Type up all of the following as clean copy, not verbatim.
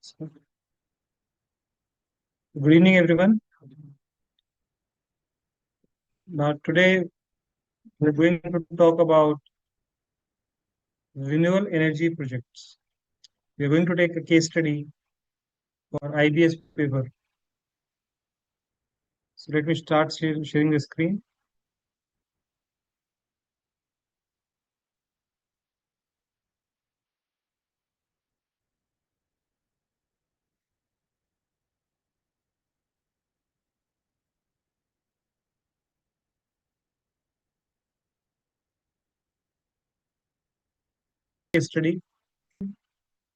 So, good evening, everyone. Now, today we're going to talk about renewable energy projects. We're going to take a case study for IBS paper. So, let me start sharing the screen. Case study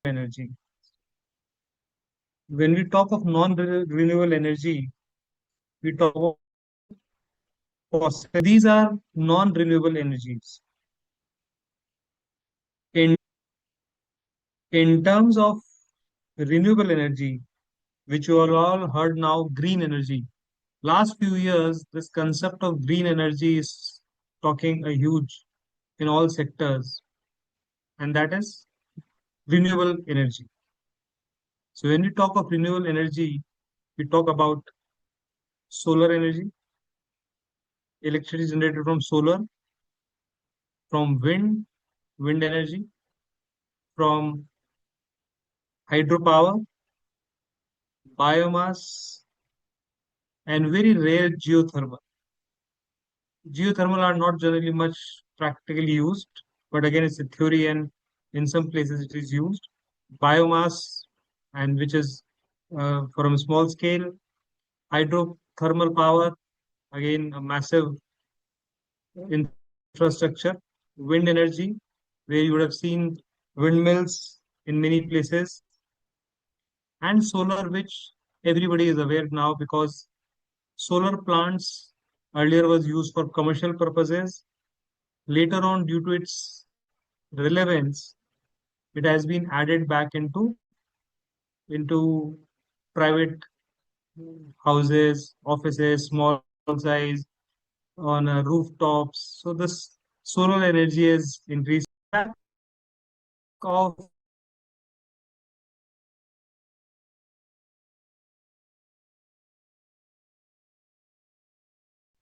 energy. When we talk of non-renewable energy, we talk about fossil. These are non-renewable energies. In in terms of renewable energy, which you all heard now, green energy. Last few years, this concept of green energy is talking a huge in all sectors, and that is renewable energy. So when we talk of renewable energy, we talk about solar energy, electricity generated from solar, from wind energy, from hydropower, biomass, and very rare geothermal. Geothermal are not generally much practically used, but again, it's a theory, and in some places it is used. Biomass, and which is from a small scale, hydrothermal power, again, a massive infrastructure, wind energy, where you would have seen windmills in many places, and solar, which everybody is aware now because solar plants earlier was used for commercial purposes. Later on, due to its relevance, it has been added back into private houses, offices, small size, on rooftops. So this solar energy is increased. Of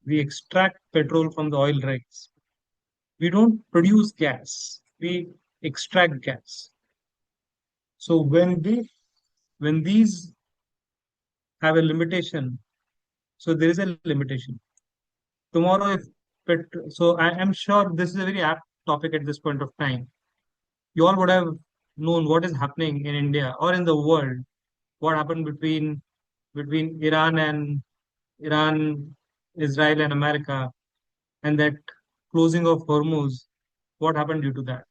we extract petrol from the oil rigs. We don't produce gas. We extract gas. So when these have a limitation, so there is a limitation. Tomorrow, if so I am sure this is a very apt topic at this point of time. You all would have known what is happening in India or in the world. What happened between Iran, Israel, and America, and that closing of Hormuz. What happened due to that?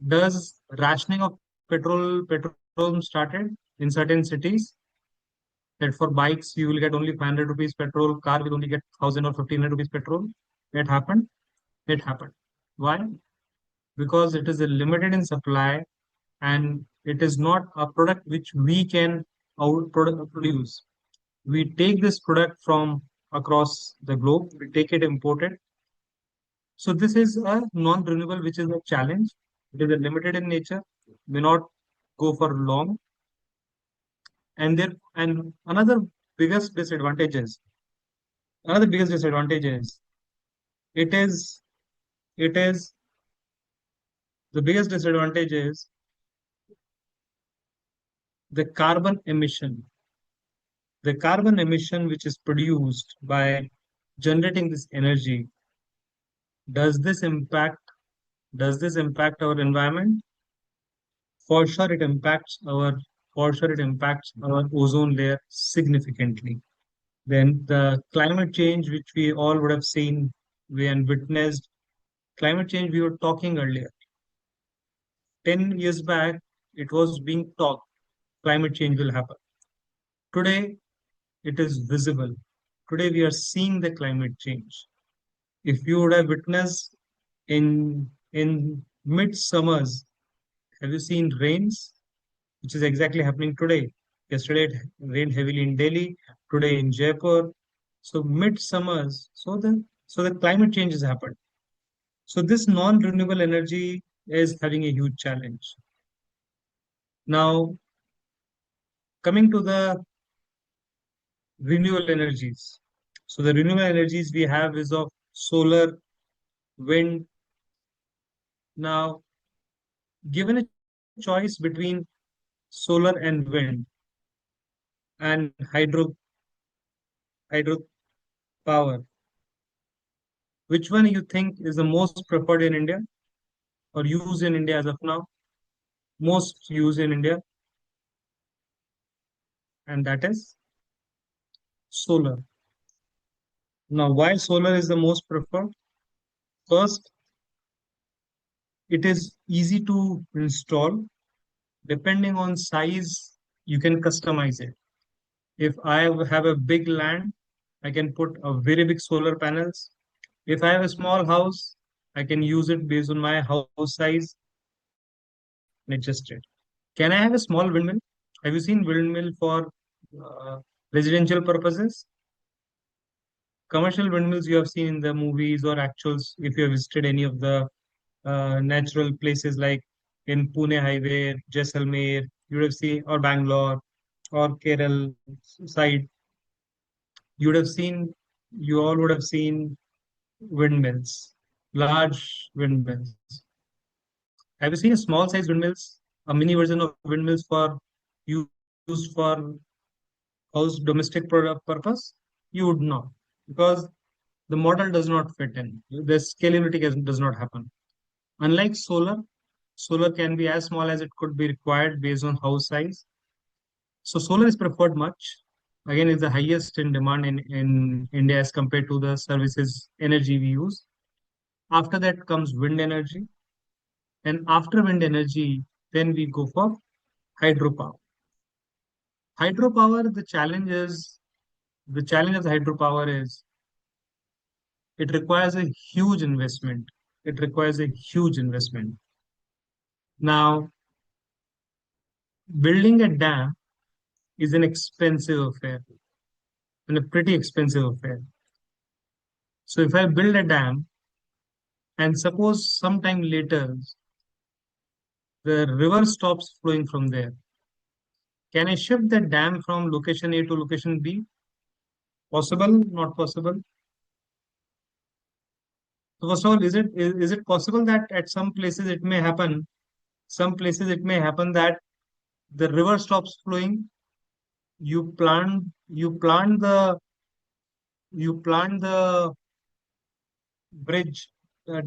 Does rationing of petrol started in certain cities? That for bikes you will get only 500 rupees petrol, car will only get 1000 or 1500 rupees petrol. It happened. It happened. Why? Because it is a limited in supply, and it is not a product which we can produce. We take this product from across the globe, we take it imported. So this is a non-renewable, which is a challenge. It is a limited in nature, may not go for long. And biggest disadvantage is another biggest disadvantage is it is it is the biggest disadvantage is the carbon emission. The carbon emission which is produced by generating this energy, does this impact our environment? For sure it impacts our ozone layer significantly. Then the climate change, which we all would have seen and witnessed, climate change we were talking earlier. 10 years back, it was being talked, climate change will happen. Today, it is visible. Today, we are seeing the climate change. If you would have witnessed in mid-summers, have you seen rains? Which is exactly happening today. Yesterday, it rained heavily in Delhi, today in Jaipur. So mid-summers, so the climate change has happened. So this non-renewable energy is having a huge challenge. Now, Coming to the renewable energies. So the renewable energies we have is of solar, wind. Now, given a choice between solar and wind and hydro power, which one you think is the most preferred in India or used in India as of now? Most used in India, and that is solar. Now, why solar is the most preferred? First, it is easy to install. Depending on size, you can customize it. If I have a big land, I can put a very big solar panels. If I have a small house, I can use it based on my house size and adjust it. Can I have a small windmill? Have you seen windmill for uh, residential purposes? Commercial windmills you have seen in the movies or actuals if you have visited any of the natural places like in Pune Highway, Jaisalmer, you would have seen, or Bangalore or Kerala side, you would have seen, you all would have seen windmills, large windmills. Have you seen a small size windmills, a mini version of windmills for used for house domestic product purpose? You would not, because the model does not fit in. The scalability does not happen. Unlike solar, solar can be as small as it could be required based on house size. So solar is preferred much. Again, it's the highest in demand in India as compared to the services energy we use. After that comes wind energy. And after wind energy, then we go for hydropower. Hydropower, the challenge of the hydropower is it requires a huge investment. It requires a huge investment. Now, building a dam is an expensive affair and a pretty expensive affair. So if I build a dam and suppose sometime later the river stops flowing from there, can I shift the dam from location A to location B? Possible? Not possible? So first of all, is it possible that at some places it may happen? Some places it may happen that the river stops flowing. You plant the bridge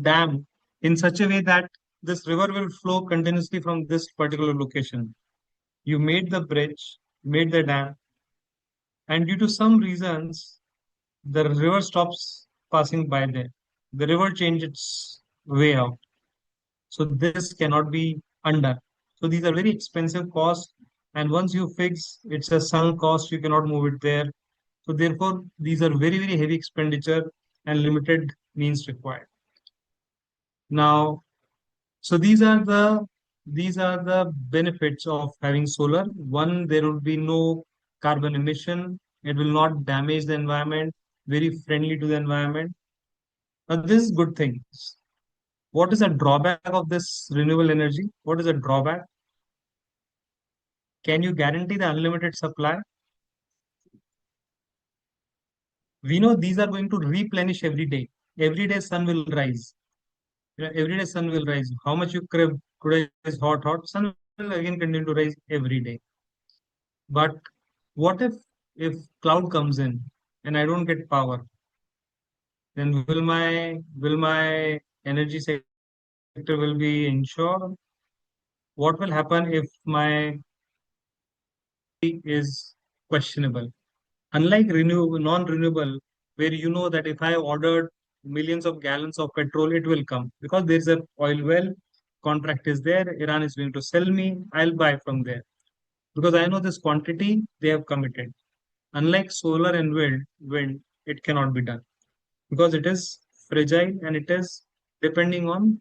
dam in such a way that this river will flow continuously from this particular location. You made the bridge, made the dam, and due to some reasons, the river stops passing by there. The river changes its way out. So this cannot be undone. So these are very expensive costs. And once you fix, it's a sunk cost, you cannot move it there. So therefore, these are very, very heavy expenditure and limited means required. Now, so these are the benefits of having solar. One, there will be no carbon emission. It will not damage the environment, very friendly to the environment. Now, this is good things. What is a drawback of this renewable energy? What is a drawback? Can you guarantee the unlimited supply? We know these are going to replenish every day. Every day sun will rise. Every day sun will rise. How much you crave today is hot, sun will again continue to rise every day. But what if cloud comes in and I don't get power? Then will my energy sector will be insured? What will happen if my is questionable? Unlike renewable, non-renewable, where you know that if I ordered millions of gallons of petrol, it will come because there's a oil well, contract is there, Iran is going to sell me, I'll buy from there because I know this quantity they have committed. Unlike solar and wind, it cannot be done because it is fragile and it is depending on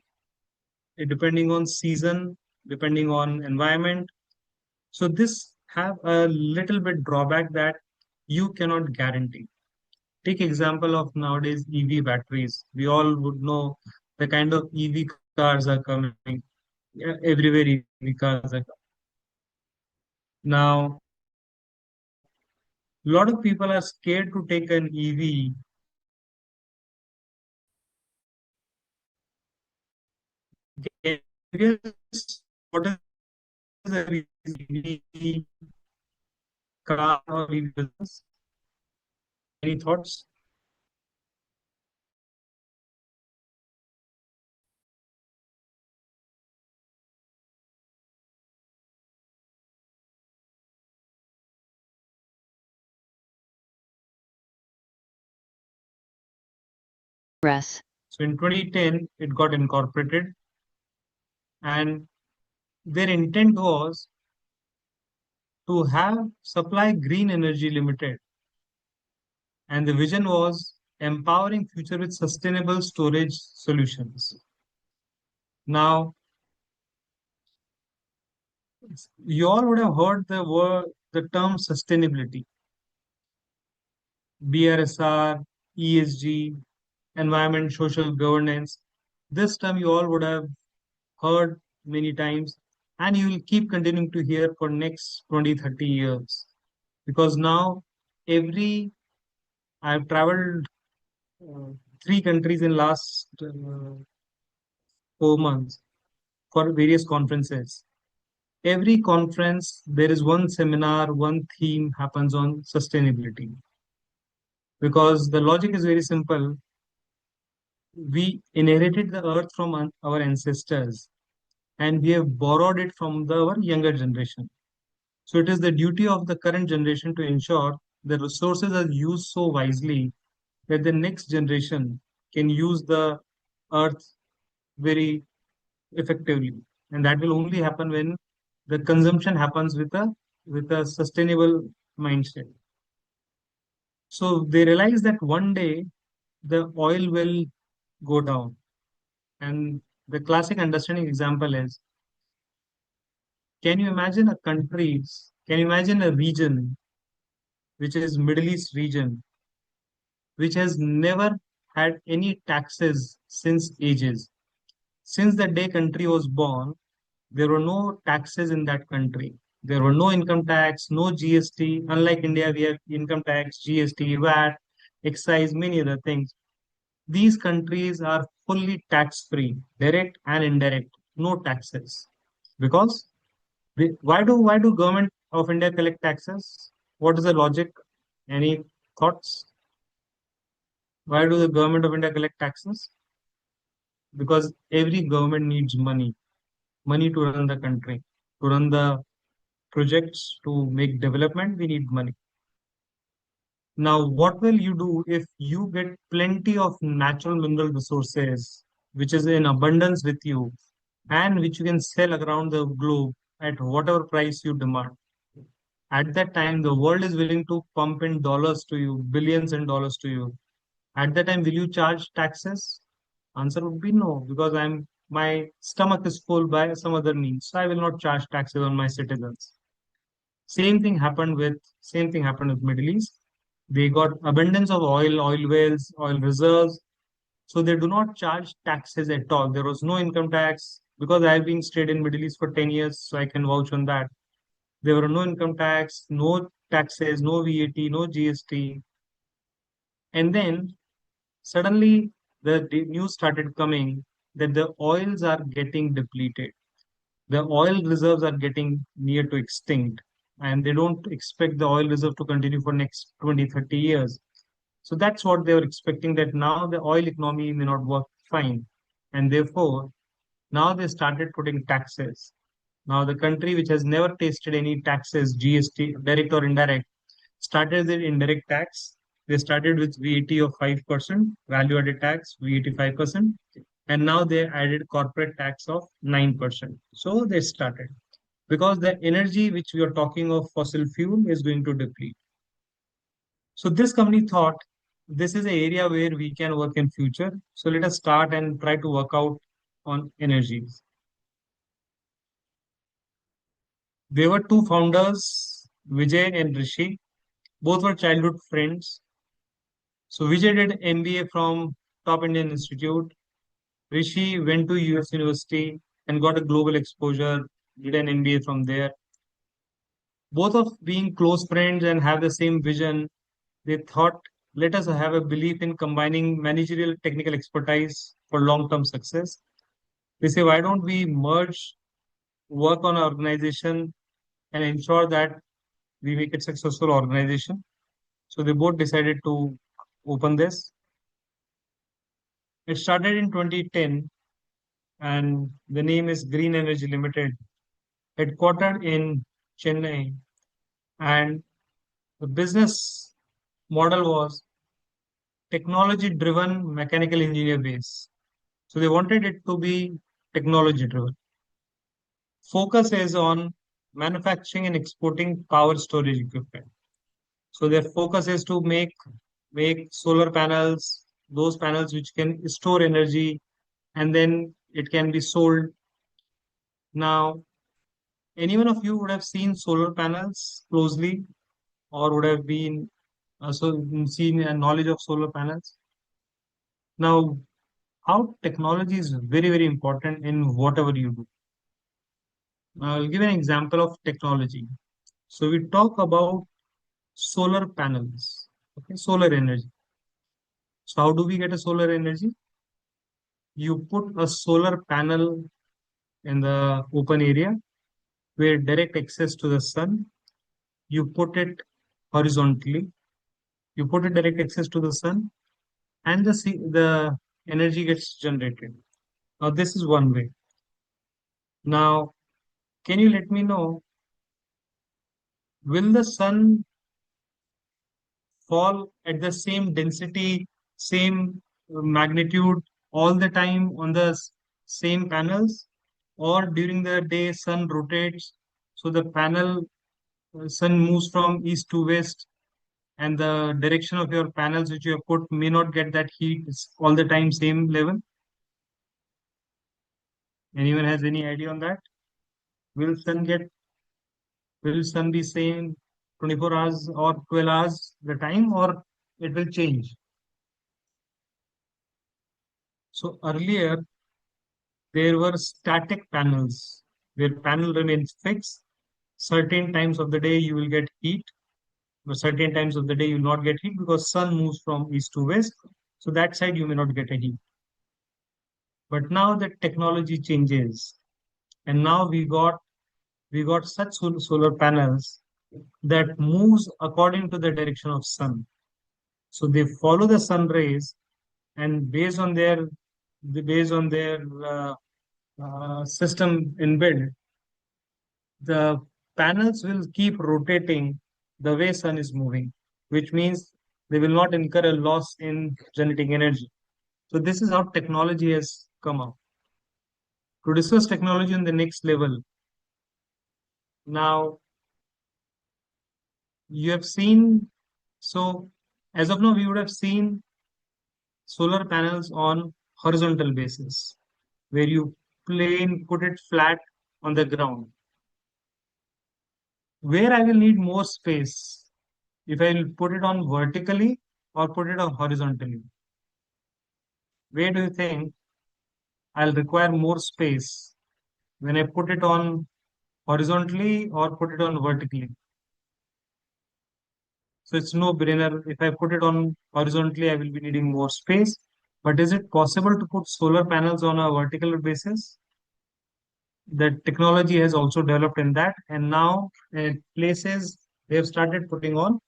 depending on season, depending on environment. So this have a little bit drawback that you cannot guarantee. Take example of nowadays EV batteries. We all would know the kind of EV cars are coming. Yeah, everywhere EV cars are coming. Now, A lot of people are scared to take an EV. Can you guess what is the reason EV car or EV business? Any thoughts? Press. So in 2010, it got incorporated, and their intent was to have Supply Green Energy Limited, and the vision was empowering future with sustainable storage solutions. Now, you all would have heard the term sustainability, BRSR, ESG, environment, social governance. This term you all would have heard many times, and you will keep continuing to hear for next 20, 30 years. Because now every I've traveled uh, three countries in last 4 months for various conferences. Every conference, there is one seminar, one theme happens on sustainability. Because the logic is very simple. We inherited the earth from our ancestors, and we have borrowed it from our younger generation. So it is the duty of the current generation to ensure the resources are used so wisely that the next generation can use the earth very effectively. And that will only happen when the consumption happens with a sustainable mindset. So they realize that one day the oil will go down. And the classic understanding example is, can you imagine a region which is Middle East region, which has never had any taxes since ages. Since the day country was born, there were no taxes in that country. There were no income tax, no GST. Unlike India, we have income tax, GST, VAT, excise, many other things. These countries are fully tax-free, direct and indirect, no taxes. Because why do government of India collect taxes? What is the logic? Any thoughts? Why do the government of India collect taxes? Because every government needs money, money to run the country, to run the projects, to make development, we need money. Now, what will you do if you get plenty of natural mineral resources, which is in abundance with you, and which you can sell around the globe at whatever price you demand? At that time, the world is willing to pump in dollars to you, billions and dollars to you. At that time, will you charge taxes? Answer would be no, because my stomach is full by some other means. So I will not charge taxes on my citizens. Same thing happened with Middle East. They got abundance of oil, oil wells, oil reserves. So they do not charge taxes at all. There was no income tax because I have been stayed in Middle East for 10 years, so I can vouch on that. There were no income tax, no taxes, no VAT, no GST. And then suddenly the news started coming that the oils are getting depleted. The oil reserves are getting near to extinct, and they don't expect the oil reserve to continue for next 20, 30 years. So that's what they were expecting, that now the oil economy may not work fine. And therefore, now they started putting taxes. Now the country which has never tasted any taxes, GST, direct or indirect, started with indirect tax. They started with VAT of 5%, value added tax, VAT 5%, and now they added corporate tax of 9%. So they started because the energy which we are talking of fossil fuel is going to deplete. So this company thought this is an area where we can work in future. So let us start and try to work out on energies. There were two founders, Vijay and Rishi. Both were childhood friends. So Vijay did MBA from top Indian institute. Rishi went to US University and got a global exposure, did an MBA from there. Both of being close friends and have the same vision, they thought, let us have a belief in combining managerial technical expertise for long-term success. They say, why don't we merge, work on our organization and ensure that we make it successful organization. So they both decided to open this. It started in 2010 and the name is Green Energy Limited, headquartered in Chennai. And the business model was technology driven mechanical engineer base. So they wanted it to be technology driven. Focus is on manufacturing and exporting power storage equipment. So their focus is to make solar panels, those panels which can store energy and then it can be sold. Now, any one of you would have seen solar panels closely or would have been seen a knowledge of solar panels. Now, how technology is very, very important in whatever you do. Now, I'll give an example of technology. So we talk about solar panels, okay, solar energy. So how do we get a solar energy? You put a solar panel in the open area where direct access to the sun. You put it horizontally. You put it direct access to the sun, and the energy gets generated. Now this is one way. Now, can you let me know, will the sun fall at the same density, same magnitude all the time on the same panels, or during the day sun rotates, so the panel sun moves from east to west, and the direction of your panels which you have put may not get that heat all the time same level. Anyone has any idea on that? Will sun be same 24 hours or 12 hours the time, or it will change? So earlier there were static panels where panel remains fixed. Certain times of the day you will get heat, but certain times of the day you will not get heat because sun moves from east to west. So that side you may not get a heat. But now the technology changes, and now we got such solar panels that moves according to the direction of sun. So they follow the sun rays, and based on their system inbuilt, the panels will keep rotating the way sun is moving, which means they will not incur a loss in generating energy. So this is how technology has come up. To discuss technology on the next level, now you have seen, so as of now, we would have seen solar panels on horizontal basis, where you put it flat on the ground. Where I will need more space, if I will put it on vertically or put it on horizontally. Where do you think I'll require more space when I put it on horizontally or put it on vertically? So it's no brainer. If I put it on horizontally, I will be needing more space. But is it possible to put solar panels on a vertical basis? The technology has also developed in that, and now in places they have started putting on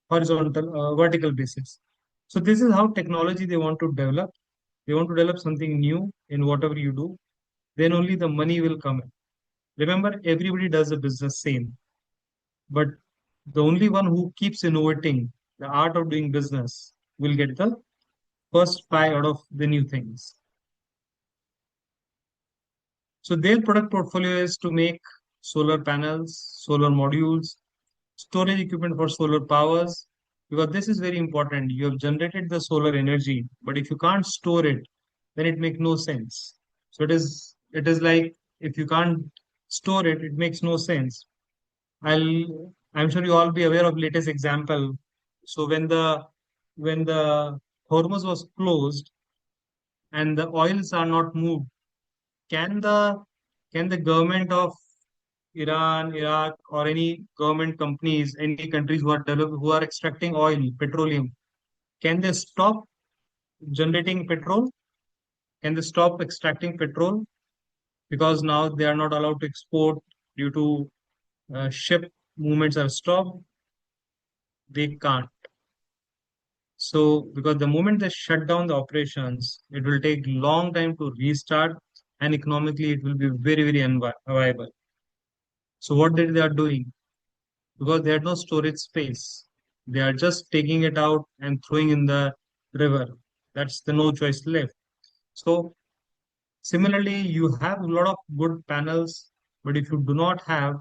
vertical basis. So this is how technology they want to develop. They want to develop something new in whatever you do. Then only the money will come in. Remember, everybody does the business same, but the only one who keeps innovating the art of doing business will get the first pie out of the new things. So their product portfolio is to make solar panels, solar modules, storage equipment for solar powers, because this is very important. You have generated the solar energy, but if you can't store it, then it makes no sense. So it is like, if you can't store it, it makes no sense. I'm sure you all be aware of latest example. So when the Hormuz was closed and the oils are not moved, can the can the government of Iran, Iraq, or any government companies, any countries who are extracting oil, petroleum, can they stop generating petrol? Can they stop extracting petrol? Because now they are not allowed to export due to ship movements are stopped. They can't. So, because the moment they shut down the operations, it will take long time to restart, and economically it will be very, very unviable. So, what they are doing? Because they had no storage space, they are just taking it out and throwing in the river. That's the no choice left. So, similarly, you have a lot of good panels, but if you do not have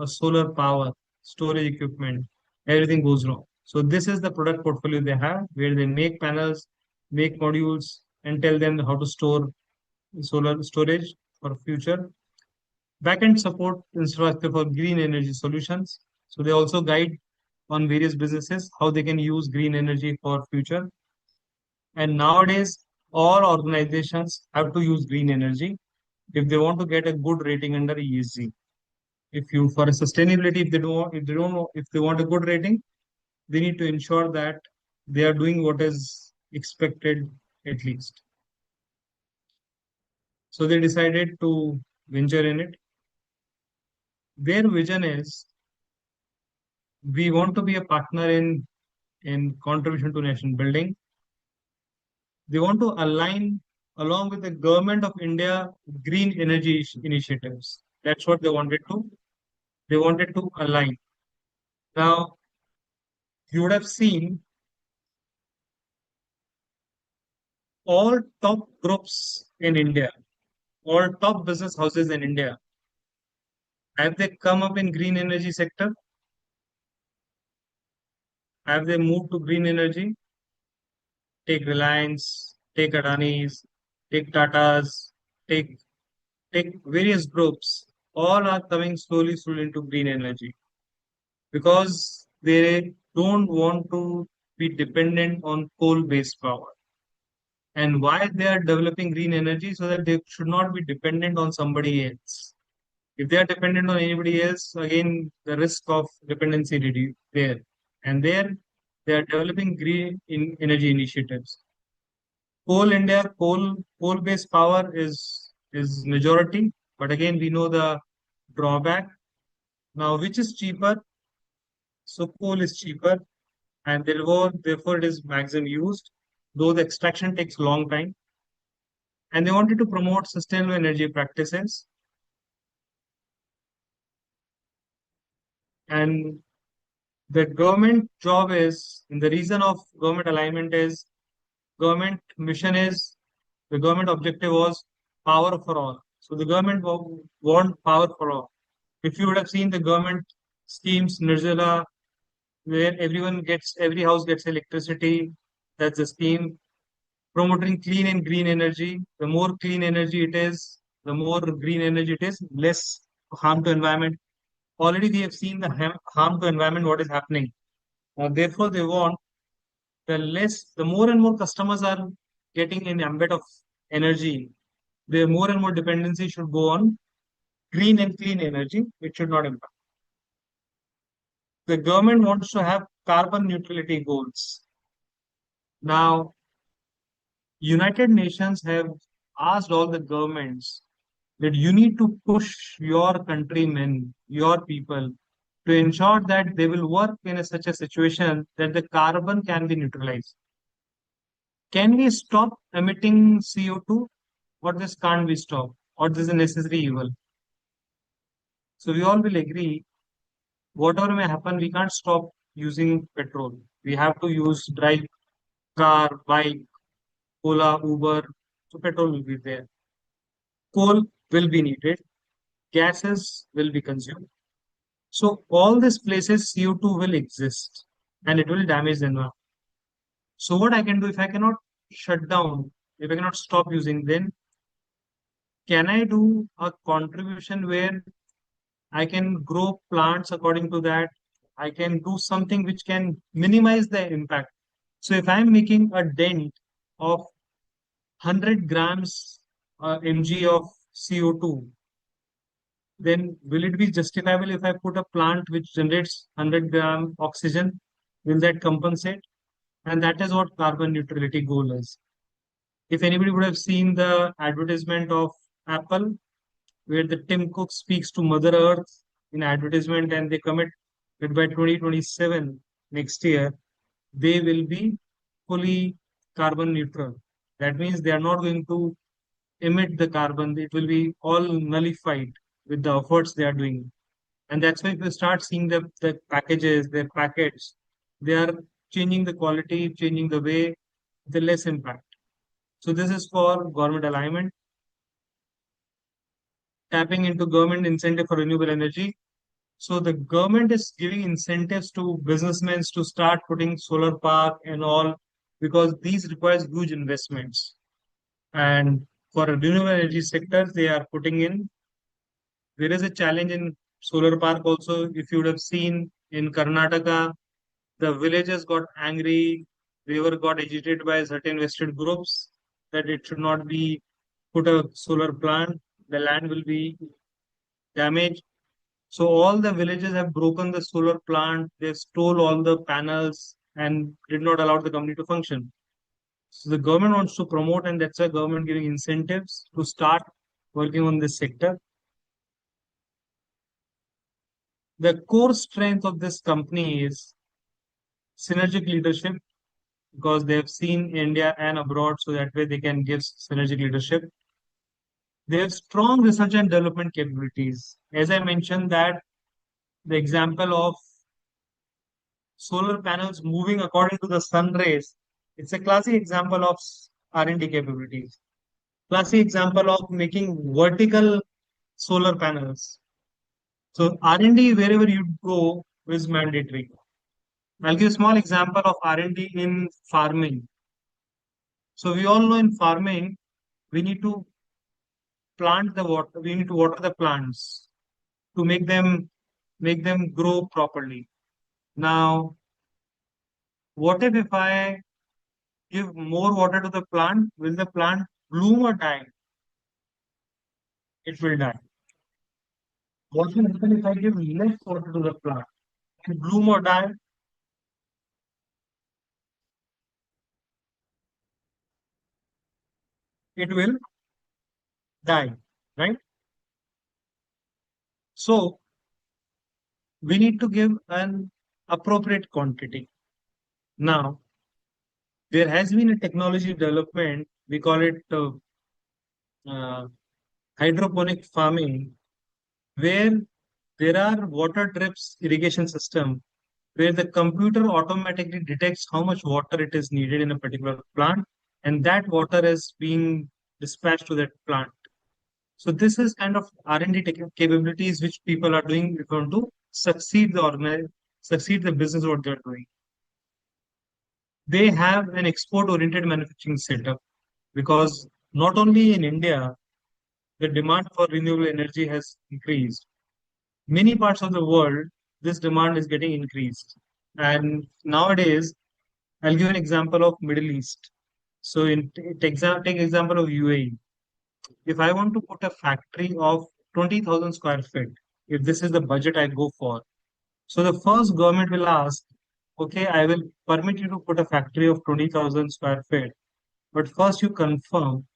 a solar power, storage equipment, everything goes wrong. So this is the product portfolio they have, where they make panels, make modules, and tell them how to store solar storage for future. Backend support infrastructure for green energy solutions. So they also guide on various businesses how they can use green energy for future. And nowadays, all organizations have to use green energy if they want to get a good rating under ESG. If you for sustainability, if they want a good rating, they need to ensure that they are doing what is expected at least. So they decided to venture in it. Their vision is we want to be a partner in contribution to nation building. They want to align along with the government of India green energy initiatives. That's what they wanted to. They wanted to align. Now you would have seen all top groups in India, all top business houses in India, have they come up in green energy sector? Have they moved to green energy? Take Reliance, take Adani's, take Tata's, take take various groups. All are coming slowly into green energy because they don't want to be dependent on coal-based power. And why they are developing green energy so that they should not be dependent on somebody else. If they are dependent on anybody else, again, the risk of dependency reduce there. And there, they are developing green energy initiatives. Coal-based power is majority, but again, we know the drawback. Now, which is cheaper? So coal is cheaper, and therefore it is maximum used, though the extraction takes long time. And they wanted to promote sustainable energy practices. And the government job is, and the reason of government alignment is government mission is the government objective was power for all. So the government want power for all. If you would have seen the government schemes, Nirjala, where every house gets electricity, that's the scheme. Promoting clean and green energy. The more clean energy it is, the more green energy it is, less harm to environment. Already we have seen the harm to environment, what is happening. Therefore, they want the more and more customers are getting in ambit of energy, the more and more dependency should go on green and clean energy, which should not impact. The government wants to have carbon neutrality goals. Now, United Nations have asked all the governments that you need to push your countrymen, your people, to ensure that they will work in such a situation that the carbon can be neutralized. Can we stop emitting CO2? Or this can't be stopped? Or this is a necessary evil? So we all will agree, whatever may happen, we can't stop using petrol. We have to drive car, bike, Ola, Uber. So petrol will be there. Coal will be needed. Gases will be consumed. So all these places CO2 will exist and it will damage the environment. So what I can do if I cannot shut down, if I cannot stop using, then can I do a contribution where I can grow plants according to that? I can do something which can minimize the impact. So if I'm making a dent of 100 grams mg of CO2, then will it be justifiable if I put a plant which generates 100 gram oxygen? Will that compensate? And that is what carbon neutrality goal is. If anybody would have seen the advertisement of Apple, where the Tim Cook speaks to Mother Earth in advertisement and they commit that by 2027, next year, they will be fully carbon neutral. That means they are not going to emit the carbon. It will be all nullified with the efforts they are doing. And that's why if you start seeing the packages, their packets, they are changing the quality, changing the way, the less impact. So this is for government alignment, tapping into government incentive for renewable energy. So the government is giving incentives to businessmen to start putting solar park and all because these requires huge investments. And for a renewable energy sector, they are putting in. There is a challenge in solar park also. If you would have seen in Karnataka, the villagers got angry. They were got agitated by certain vested groups that it should not be put a solar plant. The land will be damaged. So all the villages have broken the solar plant. They stole all the panels and did not allow the company to function. So the government wants to promote, and that's why government giving incentives to start working on this sector. The core strength of this company is synergic leadership because they have seen India and abroad, so that way they can give synergic leadership. They have strong research and development capabilities. As I mentioned, that the example of solar panels moving according to the sun rays, it's a classic example of R&D capabilities. Classic example of making vertical solar panels. So R&D wherever you go is mandatory. I'll give a small example of R&D in farming. So we all know in farming, we need to plant the water, we need to water the plants to make them grow properly. Now, what if I give more water to the plant? Will the plant bloom or die? It will die. What will happen if I give less water to the plant? It bloom or die? It will die, right? So we need to give an appropriate quantity. Now, there has been a technology development, we call it uh, hydroponic farming, where there are water drips irrigation system where the computer automatically detects how much water it is needed in a particular plant, and that water is being dispatched to that plant. So this is kind of R&D capabilities which people are doing if they want to succeed the business what they're doing. They have an export-oriented manufacturing setup because not only in India, the demand for renewable energy has increased. Many parts of the world, this demand is getting increased. And nowadays, I'll give an example of Middle East. So take example of UAE. If I want to put a factory of 20,000 square feet, if this is the budget I go for, so the first government will ask, okay, I will permit you to put a factory of 20,000 square feet, but first you confirm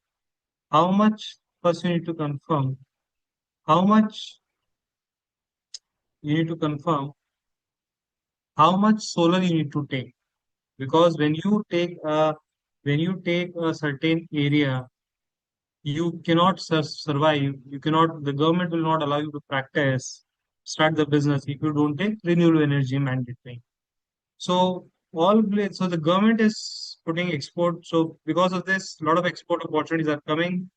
how much, first you need to confirm how much, you need to confirm how much solar you need to take. Because when you take a certain area, you cannot survive. You cannot. The government will not allow you to practice, start the business if you don't take renewable energy mandatory. So so the government is putting export. So because of this, a lot of export opportunities are coming,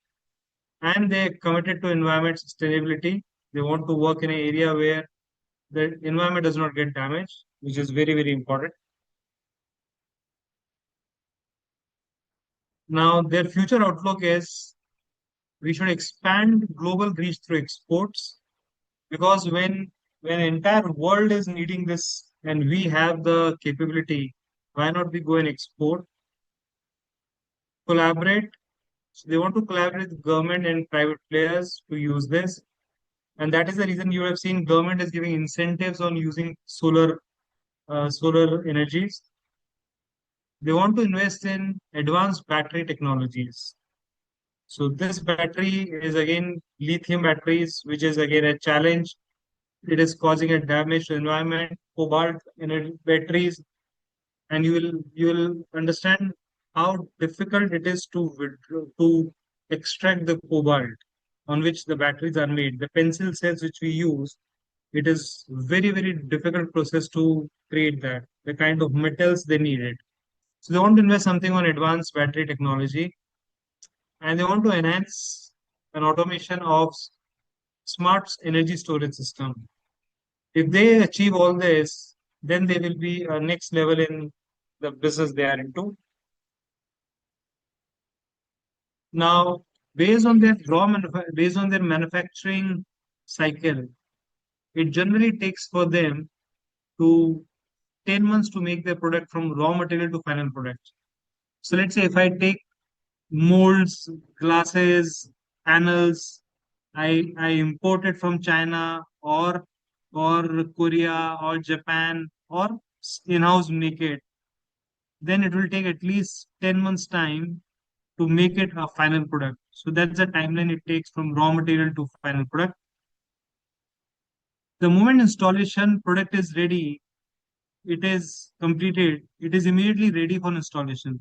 and they committed to environment sustainability. They want to work in an area where the environment does not get damaged, which is very very important. Now their future outlook is we should expand global reach through exports because when entire world is needing this and we have the capability, why not we go and export, collaborate. So they want to collaborate with government and private players to use this. And that is the reason you have seen government is giving incentives on using solar energies. They want to invest in advanced battery technologies. So this battery is again lithium batteries, which is again a challenge. It is causing a damage to environment. Cobalt energy batteries, and you will understand how difficult it is to to extract the cobalt on which the batteries are made. The pencil cells which we use, it is very difficult process to create that. The kind of metals they needed. So they want to invest something on advanced battery technology, and they want to enhance an automation of smart energy storage system. If they achieve all this, then they will be next level in the business they are into. Now, based on their manufacturing cycle, it generally takes for them to 10 months to make their product from raw material to final product. So let's say if I take molds, glasses, panels, I import it from China or Korea or Japan or in-house make it, then it will take at least 10 months time to make it a final product. So that's the timeline it takes from raw material to final product. The moment installation product is ready, it is completed, it is immediately ready for installation.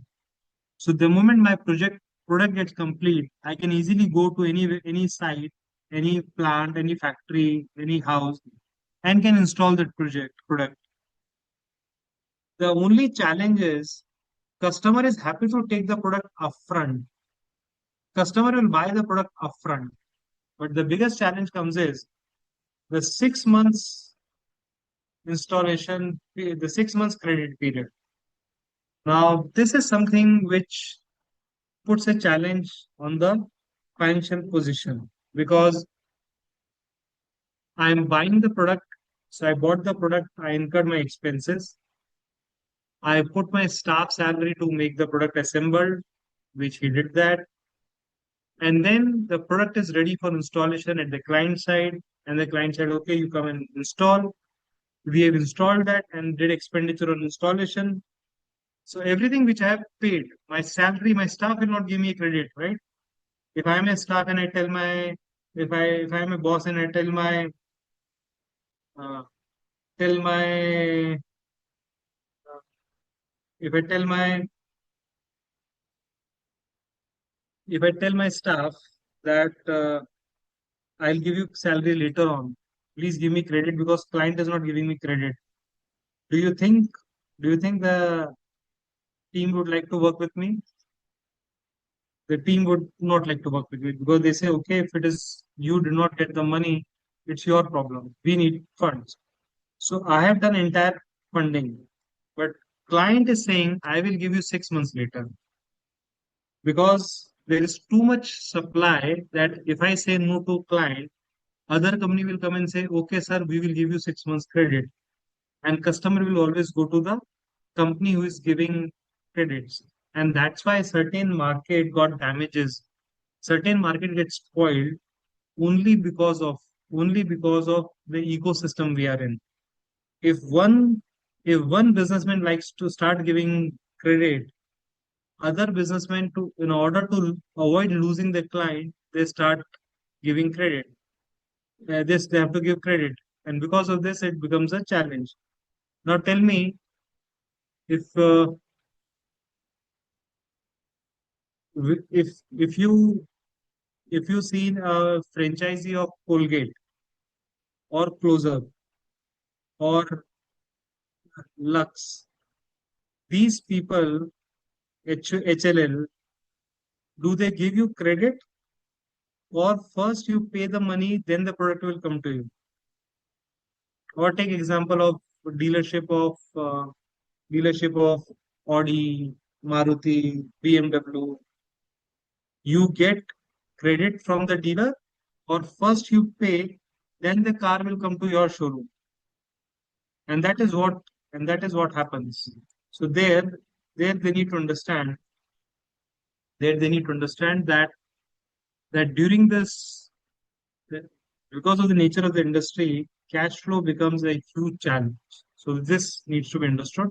So the moment my project product gets complete, I can easily go to any site, any plant, any factory, any house, and can install that project product. The only challenge is customer is happy to take the product upfront. Customer will buy the product upfront. But the biggest challenge comes is the 6 months installation, the 6 months credit period. Now, this is something which puts a challenge on the financial position because I'm buying the product. So I bought the product, I incurred my expenses. I put my staff salary to make the product assembled, which he did that. And then the product is ready for installation at the client side. And the client said, okay, you come and install. We have installed that and did expenditure on installation. So everything which I have paid, my salary, my staff will not give me a credit, right? If I am a staff and I tell my, if I am a boss and I uh, tell my, if I tell my, if I tell my staff that I'll give you salary later on, please give me credit because client is not giving me credit. Do you think, do you think the team would like to work with me? The team would not like to work with me because they say, okay, if it is you do not get the money, it's your problem. We need funds. So I have done entire funding, but client is saying I will give you 6 months later because there is too much supply that if I say no to client, other company will come and say, okay, sir, we will give you 6 months credit, and customer will always go to the company who is giving credits, and that's why certain market got damages, certain market gets spoiled only because of only because of the ecosystem we are in. If one if one businessman likes to start giving credit, other businessmen to in order to avoid losing the client, they start giving credit. This they have to give credit, and because of this, it becomes a challenge. Now tell me if if you seen a franchisee of Colgate or Closer or Lux, these people HLL, do they give you credit or first you pay the money, then the product will come to you? Or take example of dealership of Audi, Maruti, BMW. You get credit from the dealer, or first you pay, then the car will come to your showroom, and that is what happens. So there they need to understand that during this Because of the nature of the industry, cash flow becomes a huge challenge. So this needs to be understood.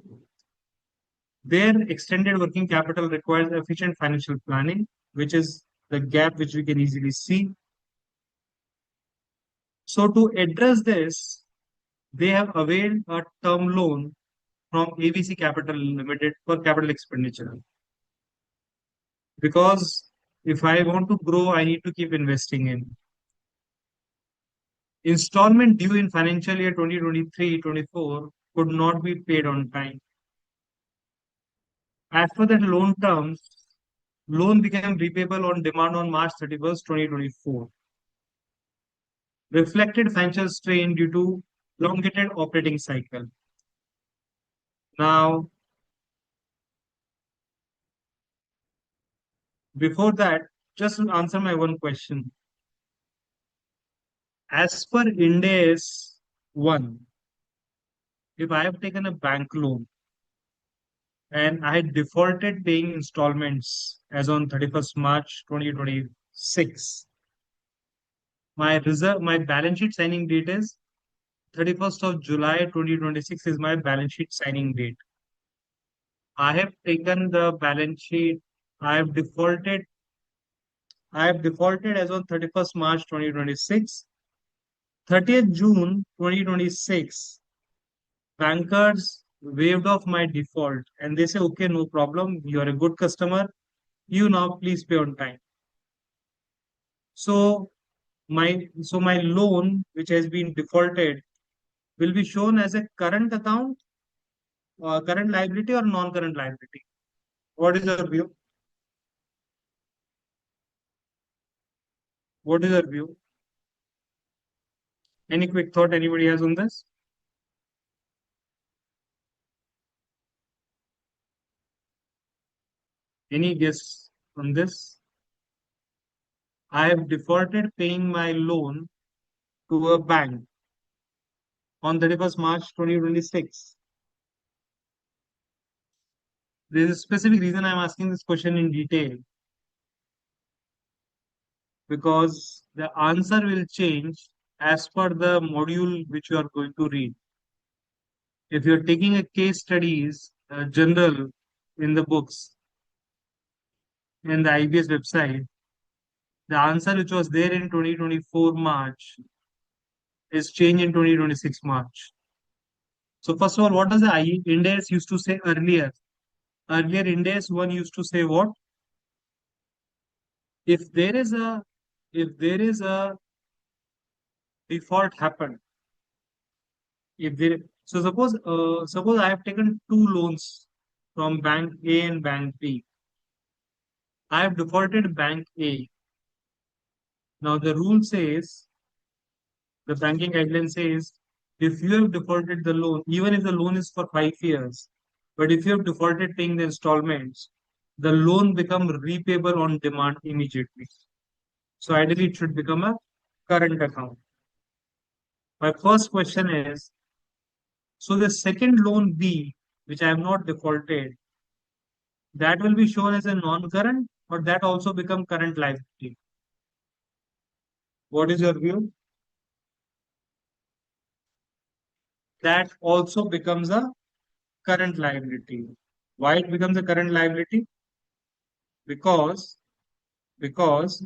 Their extended working capital requires efficient financial planning, which is the gap which we can easily see. So to address this, they have availed a term loan from ABC Capital Limited for capital expenditure. Because if I want to grow, I need to keep investing in. Installment due in financial year 2023-24 could not be paid on time. As per the loan terms, loan became repayable on demand on March 31st, 2024. Reflected financial strain due to elongated operating cycle. Now, before that, just to answer my one question. As per Ind AS 1, if I have taken a bank loan and I had defaulted paying installments as on 31st March 2026, my balance sheet signing date is 31st of July 2026 is my balance sheet signing date. I have taken the balance sheet. I have defaulted. I have defaulted as on 31st March 2026. 30th June 2026, bankers waived off my default and they say, okay, no problem. You are a good customer. You now please pay on time. So my loan, which has been defaulted, will be shown as a current account, current liability or non-current liability. What is your view? What is your view? Any quick thought anybody has on this? Any guess on this? I have defaulted paying my loan to a bank on 31st March 2026. There is a specific reason I'm asking this question in detail because the answer will change as per the module which you are going to read. If you're taking a case studies general in the books in the IBS website, the answer which was there in 2024 March is changed in 2026 March. So first of all, what does the index used to say earlier? Earlier index one used to say what? If there is a if there is a default happened, if there so suppose I have taken two loans from bank A and bank B. I have defaulted bank A. Now the rule says the banking guideline says if you have defaulted the loan, even if the loan is for 5 years, but if you have defaulted paying the installments, the loan become repayable on demand immediately. So ideally, it should become a current account. My first question is, so the second loan B, which I have not defaulted, that will be shown as a non-current, or that also become current liability. What is your view? That also becomes a current liability. Why it becomes a current liability? Because because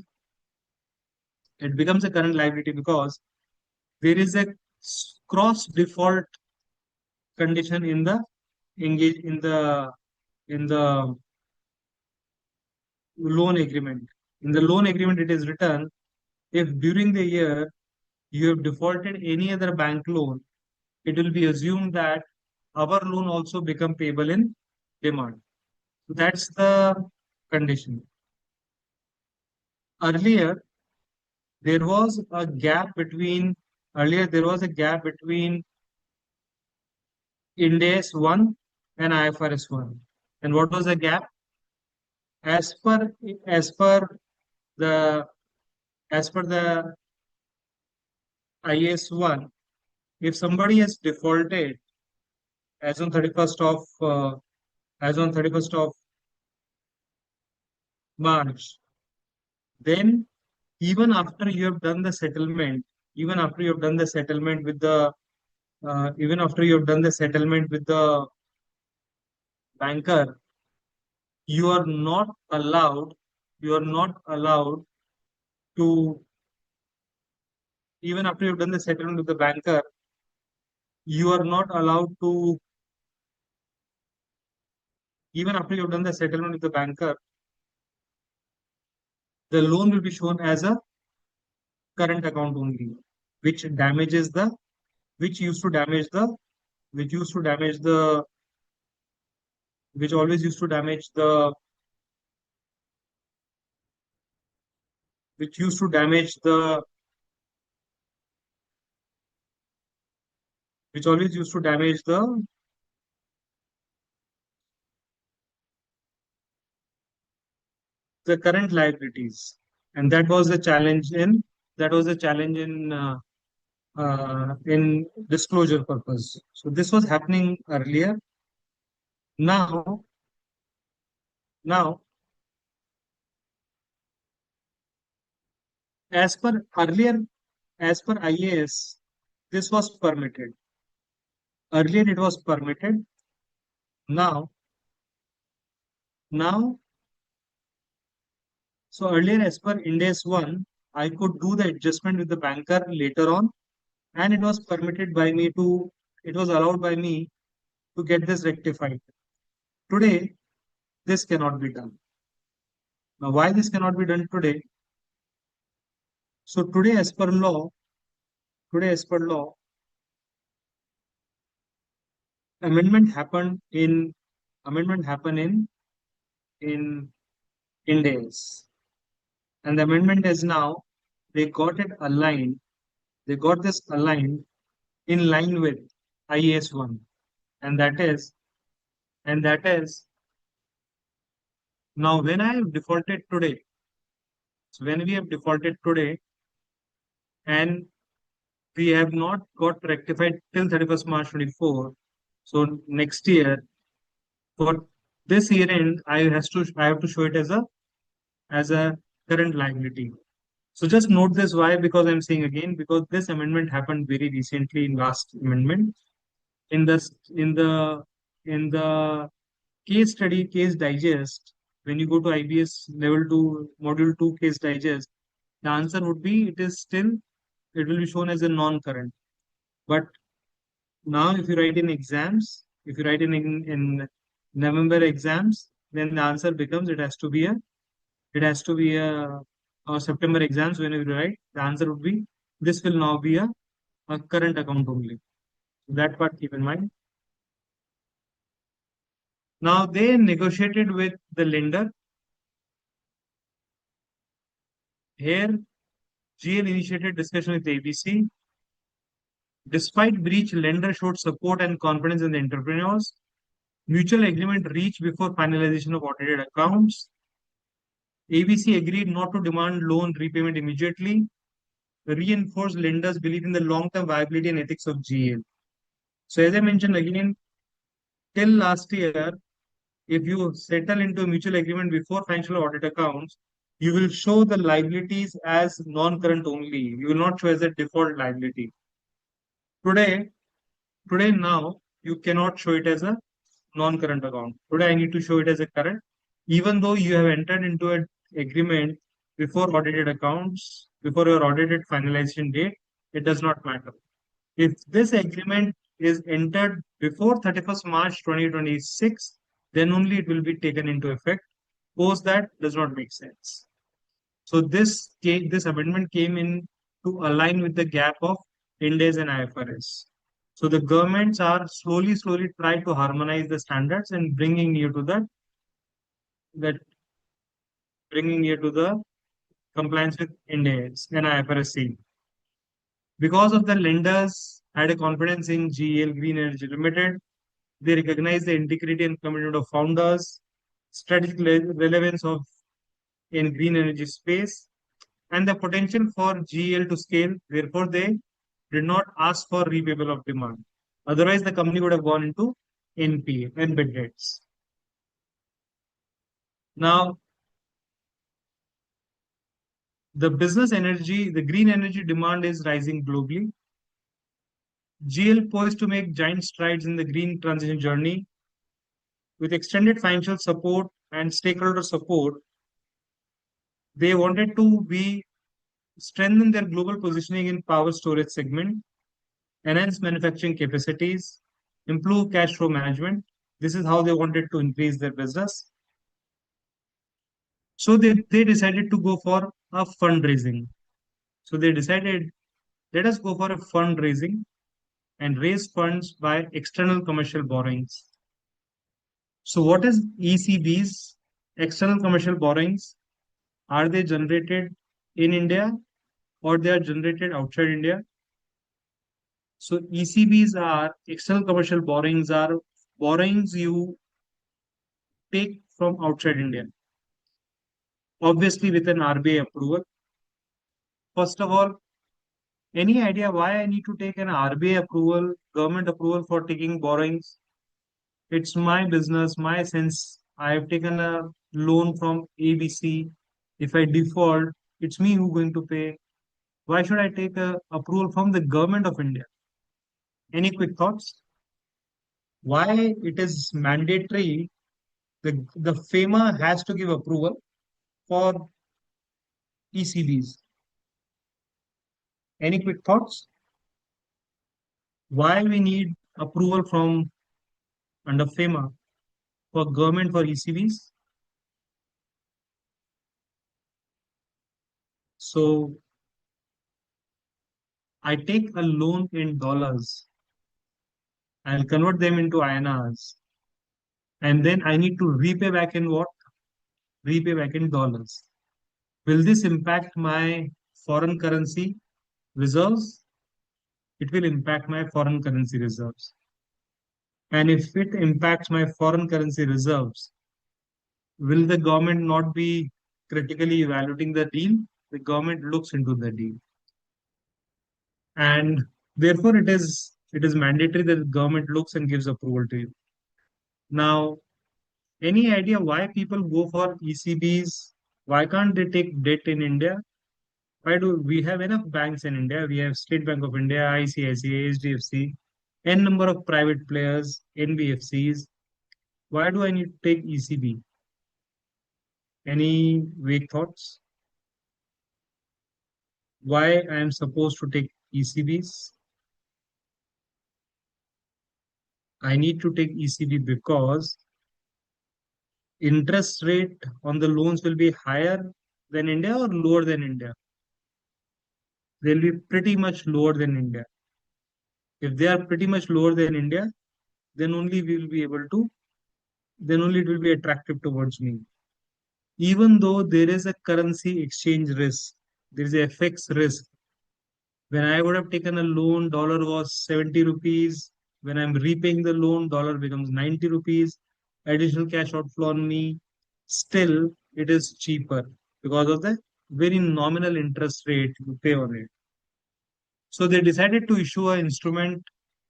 it becomes a current liability because there is a cross default condition in the engage in the loan agreement. In the loan agreement, it is written if during the year you have defaulted any other bank loan, it will be assumed that our loan also become payable in demand. That's the condition. Earlier, there was a gap between earlier there was a gap between Ind AS 1 and IFRS 1. And what was the gap? As per as per the as per the IAS 1, if somebody has defaulted as on 31st of as on 31st of March, then even after you have done the settlement, even after you've done the settlement with the even after you've done the settlement with the banker, you are not allowed, you are not allowed to, even after you've done the settlement with the banker, you are not allowed to, even after you've done the settlement with the banker, the loan will be shown as a current account only, which damages the, which used to damage the, which used to damage the, which always used to damage the, which used to damage the, which always used to damage the current liabilities. And that was the challenge in, that was the challenge in disclosure purpose. So this was happening earlier. Now, now, as per earlier, as per IAS, this was permitted. Earlier it was permitted. Now, now, so earlier as per Ind AS 1, I could do the adjustment with the banker later on, and it was permitted by me to, it was allowed by me to get this rectified. Today, this cannot be done. Now, why this cannot be done today? So today as per law, amendment happened in, amendment happened in Ind AS. And the amendment is now, they got it aligned, they got this aligned in line with IAS 1. And that is, and that is, now when I have defaulted today, so when we have defaulted today and we have not got rectified till 31st March 24, so next year, for this year end, I have to show it as a current liability. So just note this why, because I'm saying again, because this amendment happened very recently in last amendment. In the in the in the case study, case digest, when you go to IBS level 2 module 2 case digest, the answer would be it is still, it will be shown as a non-current. But now if you write in exams, if you write in November exams, then the answer becomes it has to be a, it has to be a, or September exams whenever you write, the answer would be this will now be a current account only. That part keep in mind. Now they negotiated with the lender. Here, GL initiated discussion with ABC. Despite breach, lender showed support and confidence in the entrepreneurs. Mutual agreement reached before finalization of audited accounts. ABC agreed not to demand loan repayment immediately. Reinforced lenders' belief in the long-term viability and ethics of GL. So as I mentioned again, till last year, if you settle into a mutual agreement before financial audit accounts, you will show the liabilities as non-current only. You will not show as a default liability. Today, today now, you cannot show it as a non-current account. Today, I need to show it as a current, even though you have entered into an agreement before audited accounts, before your audited finalization date, it does not matter. If this agreement is entered before 31st March 2026, then only it will be taken into effect. Post that does not make sense. So this amendment came in to align with the gap of Ind AS and IFRS. So the governments are slowly trying to harmonize the standards and bringing you to that bringing you to the compliance with Ind AS and IFRS. Because of the lenders had a confidence in GEL Green Energy Limited, they recognize the integrity and commitment of founders, strategic relevance of in green energy space, and the potential for GEL to scale. Therefore, they did not ask for repayable of demand. Otherwise, the company would have gone into NPA and bid debts. Now, The green energy demand is rising globally. GL poised to make giant strides in the green transition journey with extended financial support and stakeholder support. They wanted to be strengthen their global positioning in power storage segment, enhance manufacturing capacities, improve cash flow management. This is how they wanted to increase their business. So they decided to go for a fundraising. So they decided, let us go for a fundraising and raise funds by external commercial borrowings. So what is ECBs? External commercial borrowings, are they generated in India or they are generated outside India? So ECBs are external commercial borrowings are borrowings you take from outside India, obviously with an RBI approval. First of all, any idea why I need to take an RBI approval, government approval for taking borrowings? It's my business, my sense. I have taken a loan from ABC. If I default, it's me who going to pay. Why should I take a approval from the government of India? Any quick thoughts? Why it is mandatory? The FEMA has to give approval for ECBs. Any quick thoughts? Why we need approval from under FEMA for government for ECBs? So I take a loan in dollars. I'll convert them into INRs, and then I need to repay back in what? Repay back in dollars. Will this impact my foreign currency reserves? It will impact my foreign currency reserves. And if it impacts my foreign currency reserves, will the government not be critically evaluating the deal? The government looks into the deal. And therefore it is mandatory that the government looks and gives approval to you. Now, any idea why people go for ECBs? Why can't they take debt in India? Why do we have enough banks in India? We have State Bank of India, ICICI, HDFC, n number of private players, NBFCs. Why do I need to take ECB? Any vague thoughts? Why I am supposed to take ECBs? I need to take ECB because interest rate on the loans will be higher than India or lower than India. They'll be pretty much lower than India. If they are pretty much lower than India, then only we will be able to, then only it will be attractive towards me. Even though there is a currency exchange risk, there is a FX risk. When I would have taken a loan, dollar was 70 rupees. When I'm repaying the loan, dollar becomes 90 rupees. Additional cash outflow on me. Still, it is cheaper because of the very nominal interest rate you pay on it. So they decided to issue an instrument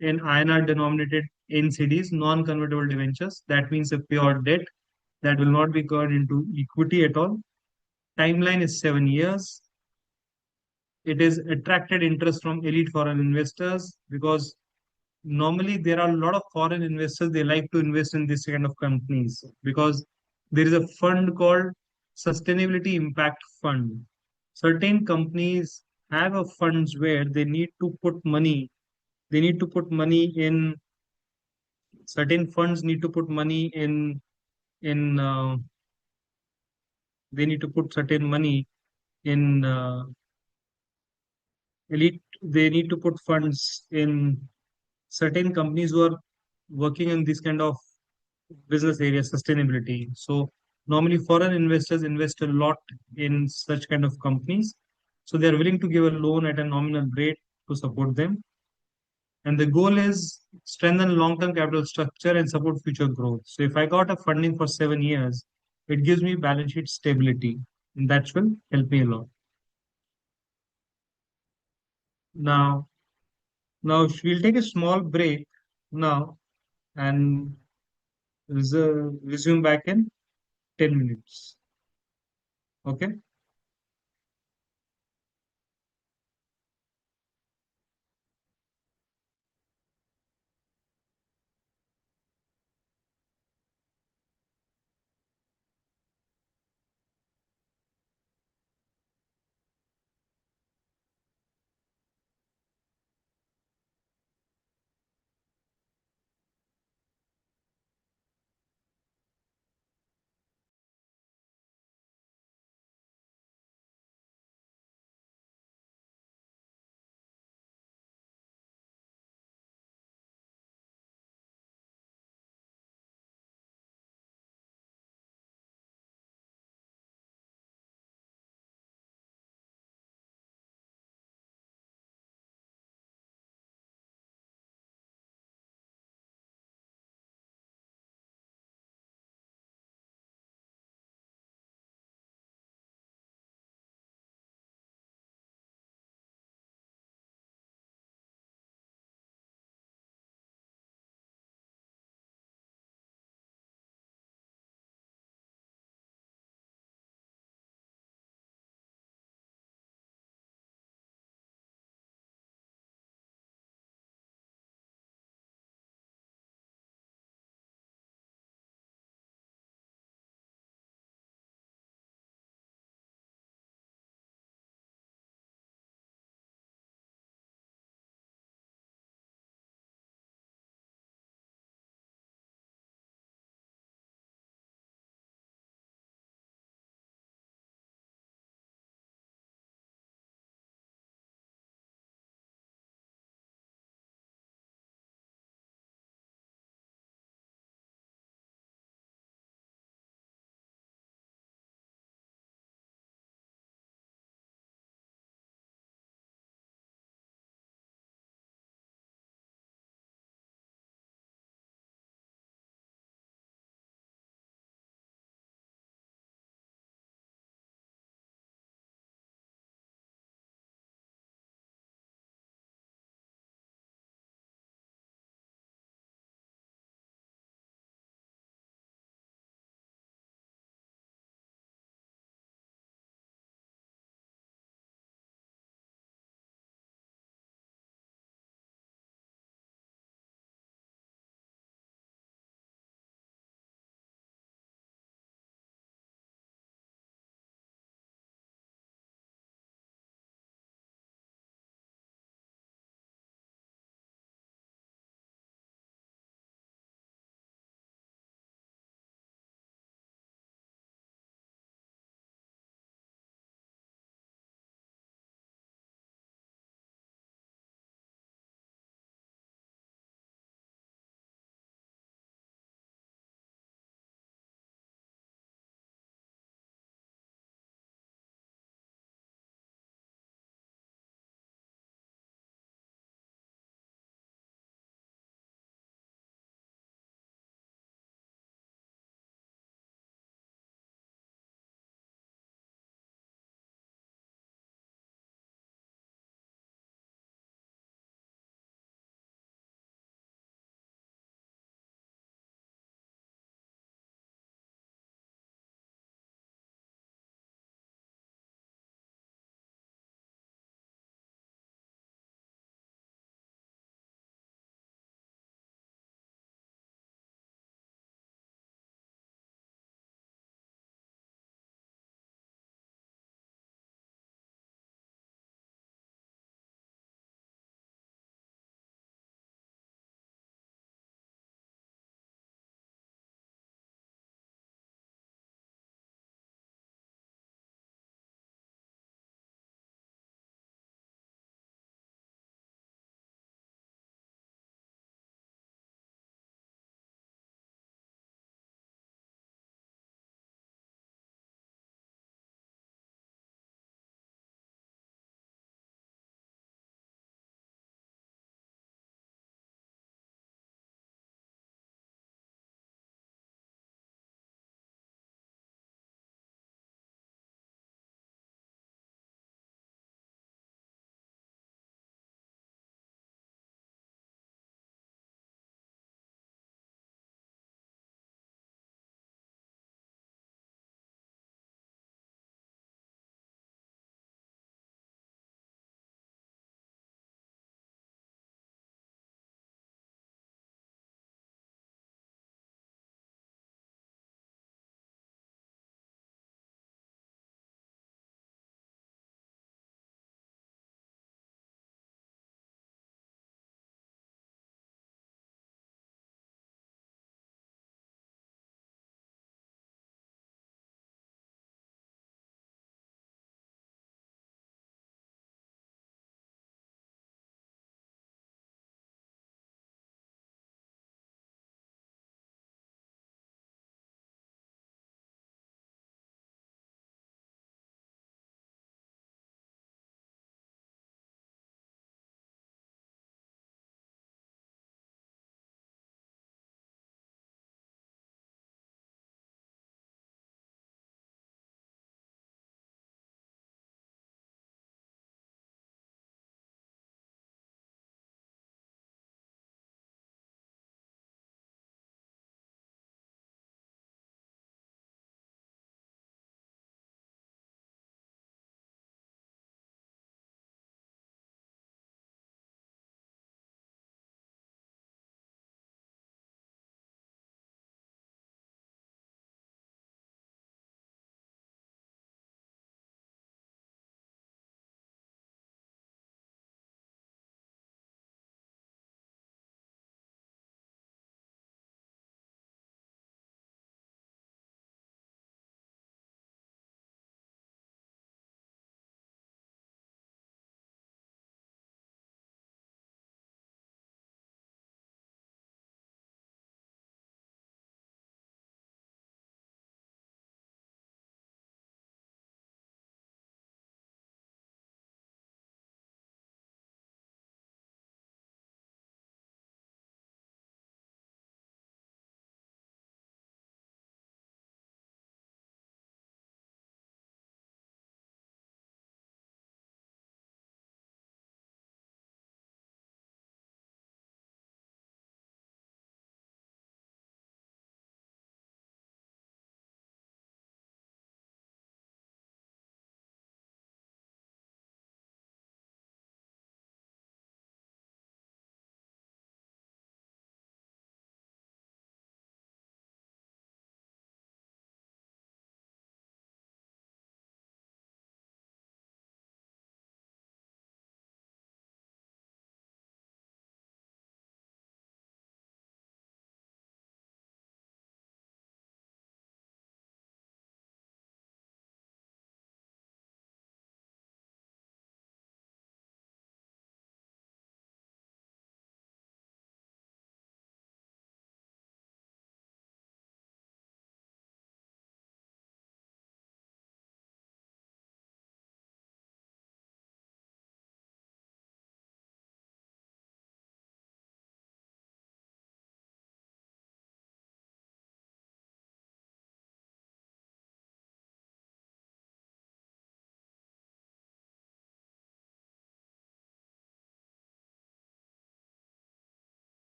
in INR denominated NCDs, non-convertible debentures. That means a pure debt that will not be converted into equity at all. Timeline is 7 years. It is attracted interest from elite foreign investors because normally there are a lot of foreign investors, they like to invest in this kind of companies because there is a fund called Sustainability Impact Fund. Certain companies have a funds where they need to put money. They need to put money in certain funds. Need to put money in. They need to put certain money in elite. They need to put funds in certain companies who are working in this kind of business area, sustainability. So normally foreign investors invest a lot in such kind of companies. So they are willing to give a loan at a nominal rate to support them. And the goal is strengthen long-term capital structure and support future growth. So if I got a funding for 7 years, it gives me balance sheet stability, and that will help me a lot. Now, now we'll take a small break now and resume back in 10 minutes. Okay.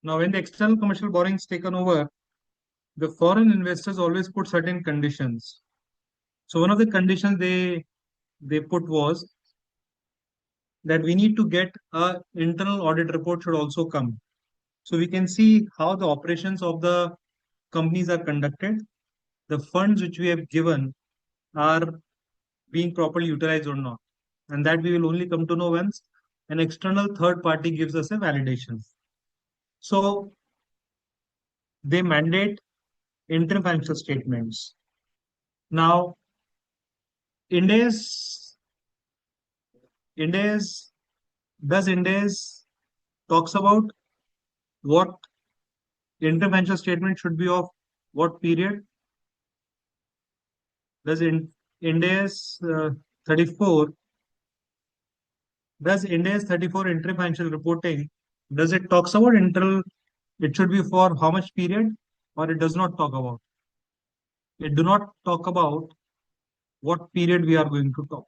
Now, when the external commercial borrowings taken over, the foreign investors always put certain conditions. So one of the conditions they put was that we need to get a internal audit report should also come. So we can see how the operations of the companies are conducted, the funds which we have given are being properly utilized or not. And that we will only come to know once an external third party gives us a validation. So they mandate interim financial statements. Now, India's India's India's talks about what interim financial statement should be of what period? Does in India's 34 does India's 34 interim financial reporting, does it talks about internal, it should be for how much period, or it does not talk about? It do not talk about what period we are going to talk.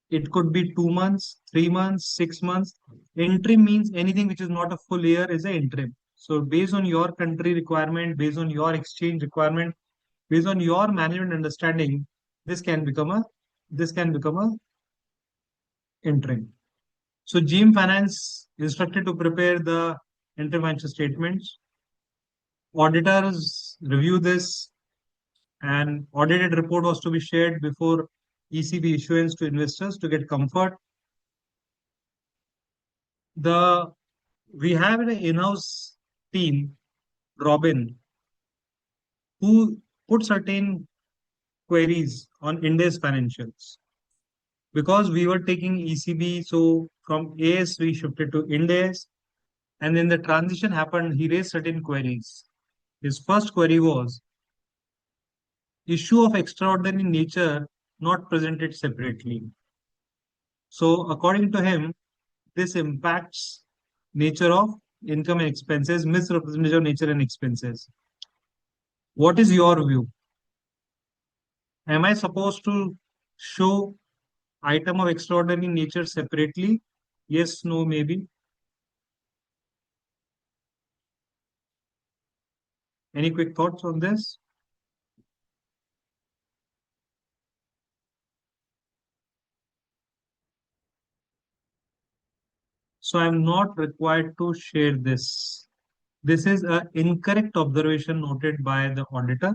It could be 2 months, 3 months, 6 months. Interim means anything which is not a full year is an interim. So based on your country requirement, based on your exchange requirement, based on your management understanding, this can become a this can become a interim. So GM Finance instructed to prepare the interim financial statements. Auditors review this, and audited report was to be shared before ECB issuance to investors to get comfort. The We have an in-house team, Robin, who put certain queries on India's financials. Because we were taking ECB, so from AS we shifted to India's, and then the transition happened. He raised certain queries. His first query was issue of extraordinary nature not presented separately. So according to him, this impacts nature of income and expenses, misrepresentation of nature and expenses. What is your view? Am I supposed to show item of extraordinary nature separately? Yes, no, maybe. Any quick thoughts on this? So I'm not required to share this. This is an incorrect observation noted by the auditor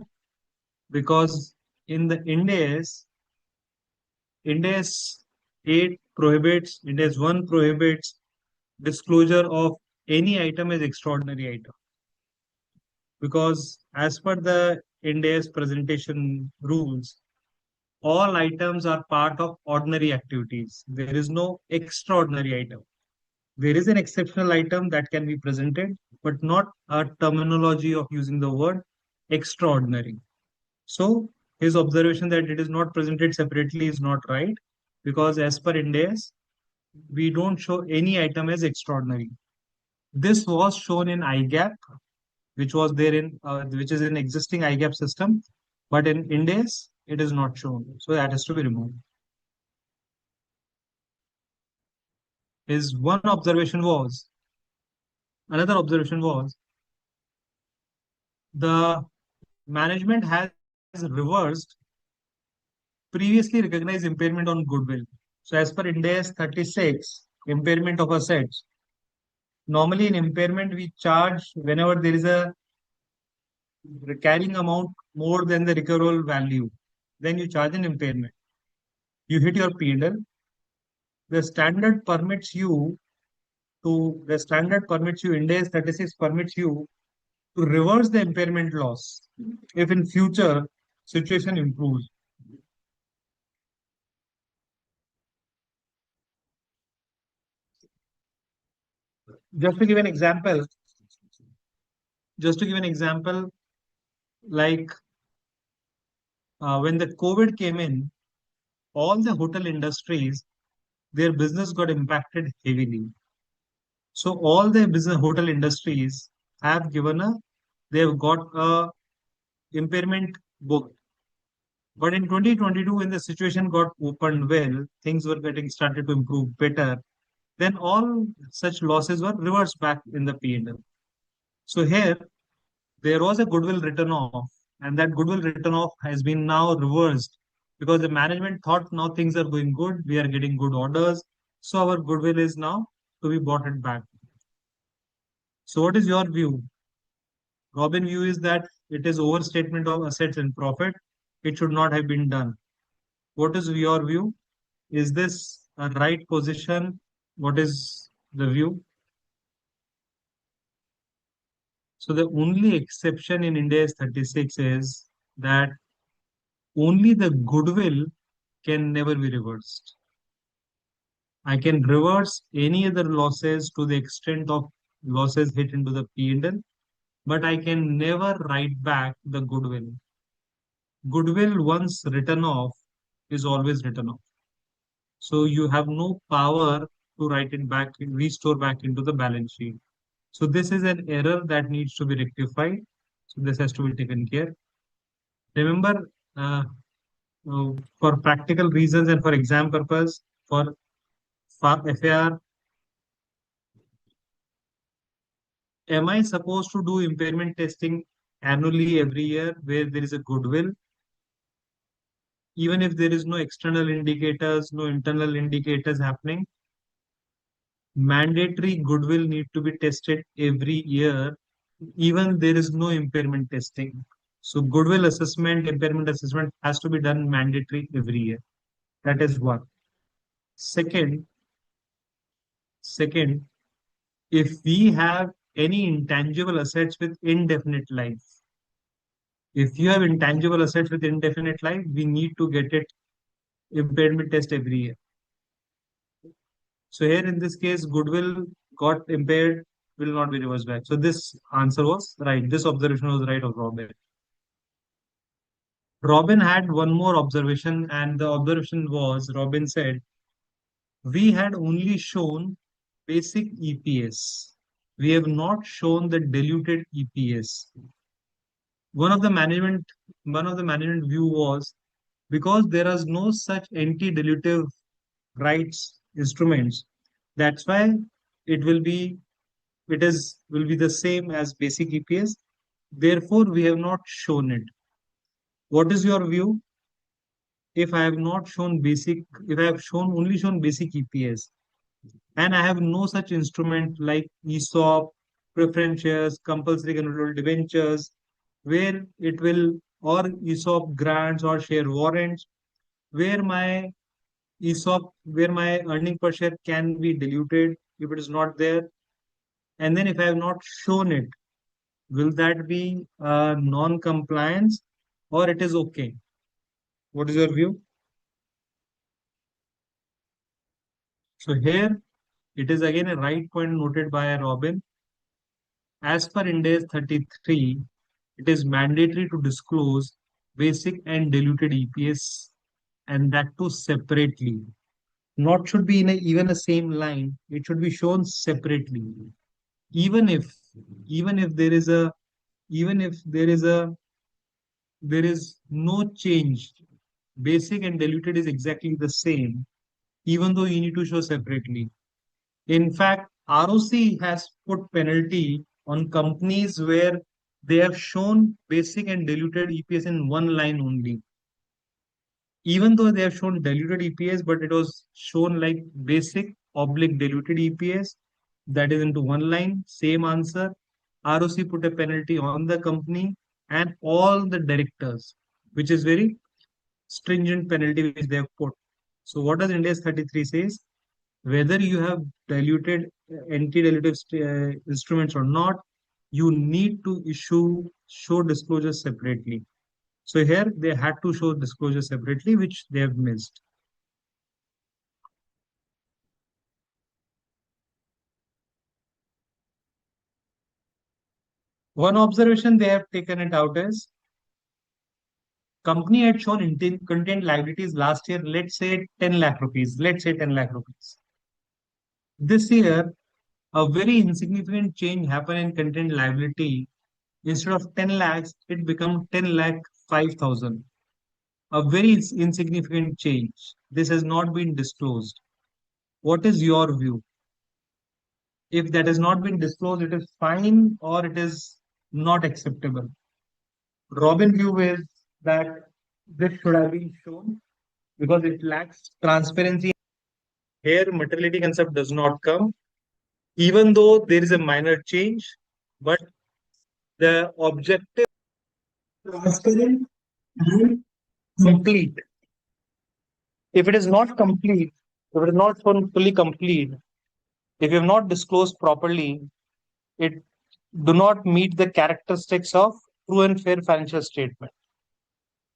because in the India's 8 prohibits, India's 1 prohibits disclosure of any item as extraordinary item. Because as per the India's presentation rules, all items are part of ordinary activities. There is no extraordinary item. There is an exceptional item that can be presented, but not a terminology of using the word extraordinary. So his observation that it is not presented separately is not right because as per India's, we don't show any item as extraordinary. This was shown in IGAP, which was there in which is in existing IGAP system, but in India's it is not shown. So that has to be removed. His one observation was Another observation was the management has reversed previously recognized impairment on goodwill. So as per India's 36 impairment of assets, normally in impairment we charge whenever there is a carrying amount more than the recoverable value, then you charge an impairment. You hit your P&L. The standard permits you India's 36 permits you to reverse the impairment loss if in future situation improves. Just to give an example, just to give an example, like when the COVID came in, all the hotel industries, their business got impacted heavily. So all the business hotel industries have given a, they've got a impairment book. But in 2022, when the situation got opened well, things were getting started to improve better. Then all such losses were reversed back in the P&L. So here there was a goodwill written off, and that goodwill written off has been now reversed because the management thought now things are going good, we are getting good orders, so our goodwill is now to be bought it back. So what is your view? Robin view is that it is overstatement of assets and profit. It should not have been done. What is your view? Is this a right position? What is the view? So the only exception in India is 36 is that only the goodwill can never be reversed. I can reverse any other losses to the extent of losses hit into the P&L, but I can never write back the goodwill. Goodwill once written off is always written off. So you have no power to write it back, restore back into the balance sheet. So this is an error that needs to be rectified. So this has to be taken care. Remember, uh, for practical reasons and for exam purpose, for FAR, am I supposed to do impairment testing annually every year where there is a goodwill, even if there is no external indicators, no internal indicators happening? Mandatory goodwill need to be tested every year, even there is no impairment testing. So goodwill assessment, impairment assessment has to be done mandatory every year. That is one. Second, second, if we have any intangible assets with indefinite life, if you have intangible assets with indefinite life, we need to get it impairment test every year. So here in this case, goodwill got impaired will not be reversed back. So this answer was right. This observation was right of Robin. Robin had one more observation, and the observation was Robin said, we had only shown basic EPS. We have not shown the diluted EPS. One of the management, one of the management view was because there is no such anti-dilutive rights instruments. That's why it will be it is will be the same as basic EPS. Therefore, we have not shown it. What is your view? If I have not shown basic, if I have shown only shown basic EPS, and I have no such instrument like ESOP, preference shares, compulsory convertible debentures, where it will or ESOP grants or share warrants, where my where my earning per share can be diluted if it is not there, and then if I have not shown it, will that be non-compliance or it is okay? What is your view? So here it is again a right point noted by Robin. As per Ind AS 33, it is mandatory to disclose basic and diluted EPS and that too separately. Not should be in even a same line. It should be shown separately. Even if even if there is a even if there is no change, basic and diluted is exactly the same, even though you need to show separately. In fact, ROC has put penalty on companies where they have shown basic and diluted EPS in one line only. Even though they have shown diluted EPS, but it was shown like basic oblique diluted EPS, that is into one line, same answer. ROC put a penalty on the company and all the directors, which is very stringent penalty which they have put. So what does Ind AS 33 says? Whether you have diluted anti-dilutive instruments or not, you need to show disclosure separately. So here they had to show disclosure separately, which they have missed. One observation they have taken it out is company had shown content liabilities last year, let's say 10 lakh rupees. Let's say 10 lakh rupees. This year, a very insignificant change happened in content liability. Instead of 10 lakhs, it become 10 lakh 5,000. A very insignificant change. This has not been disclosed. What is your view? If that has not been disclosed, it is fine or it is not acceptable. Robin view is that this should have been shown because it lacks transparency. Here, materiality concept does not come, even though there is a minor change, but the objective transparent and complete. If it is not complete, if it is not fully complete, if you have not disclosed properly, it do not meet the characteristics of true and fair financial statement.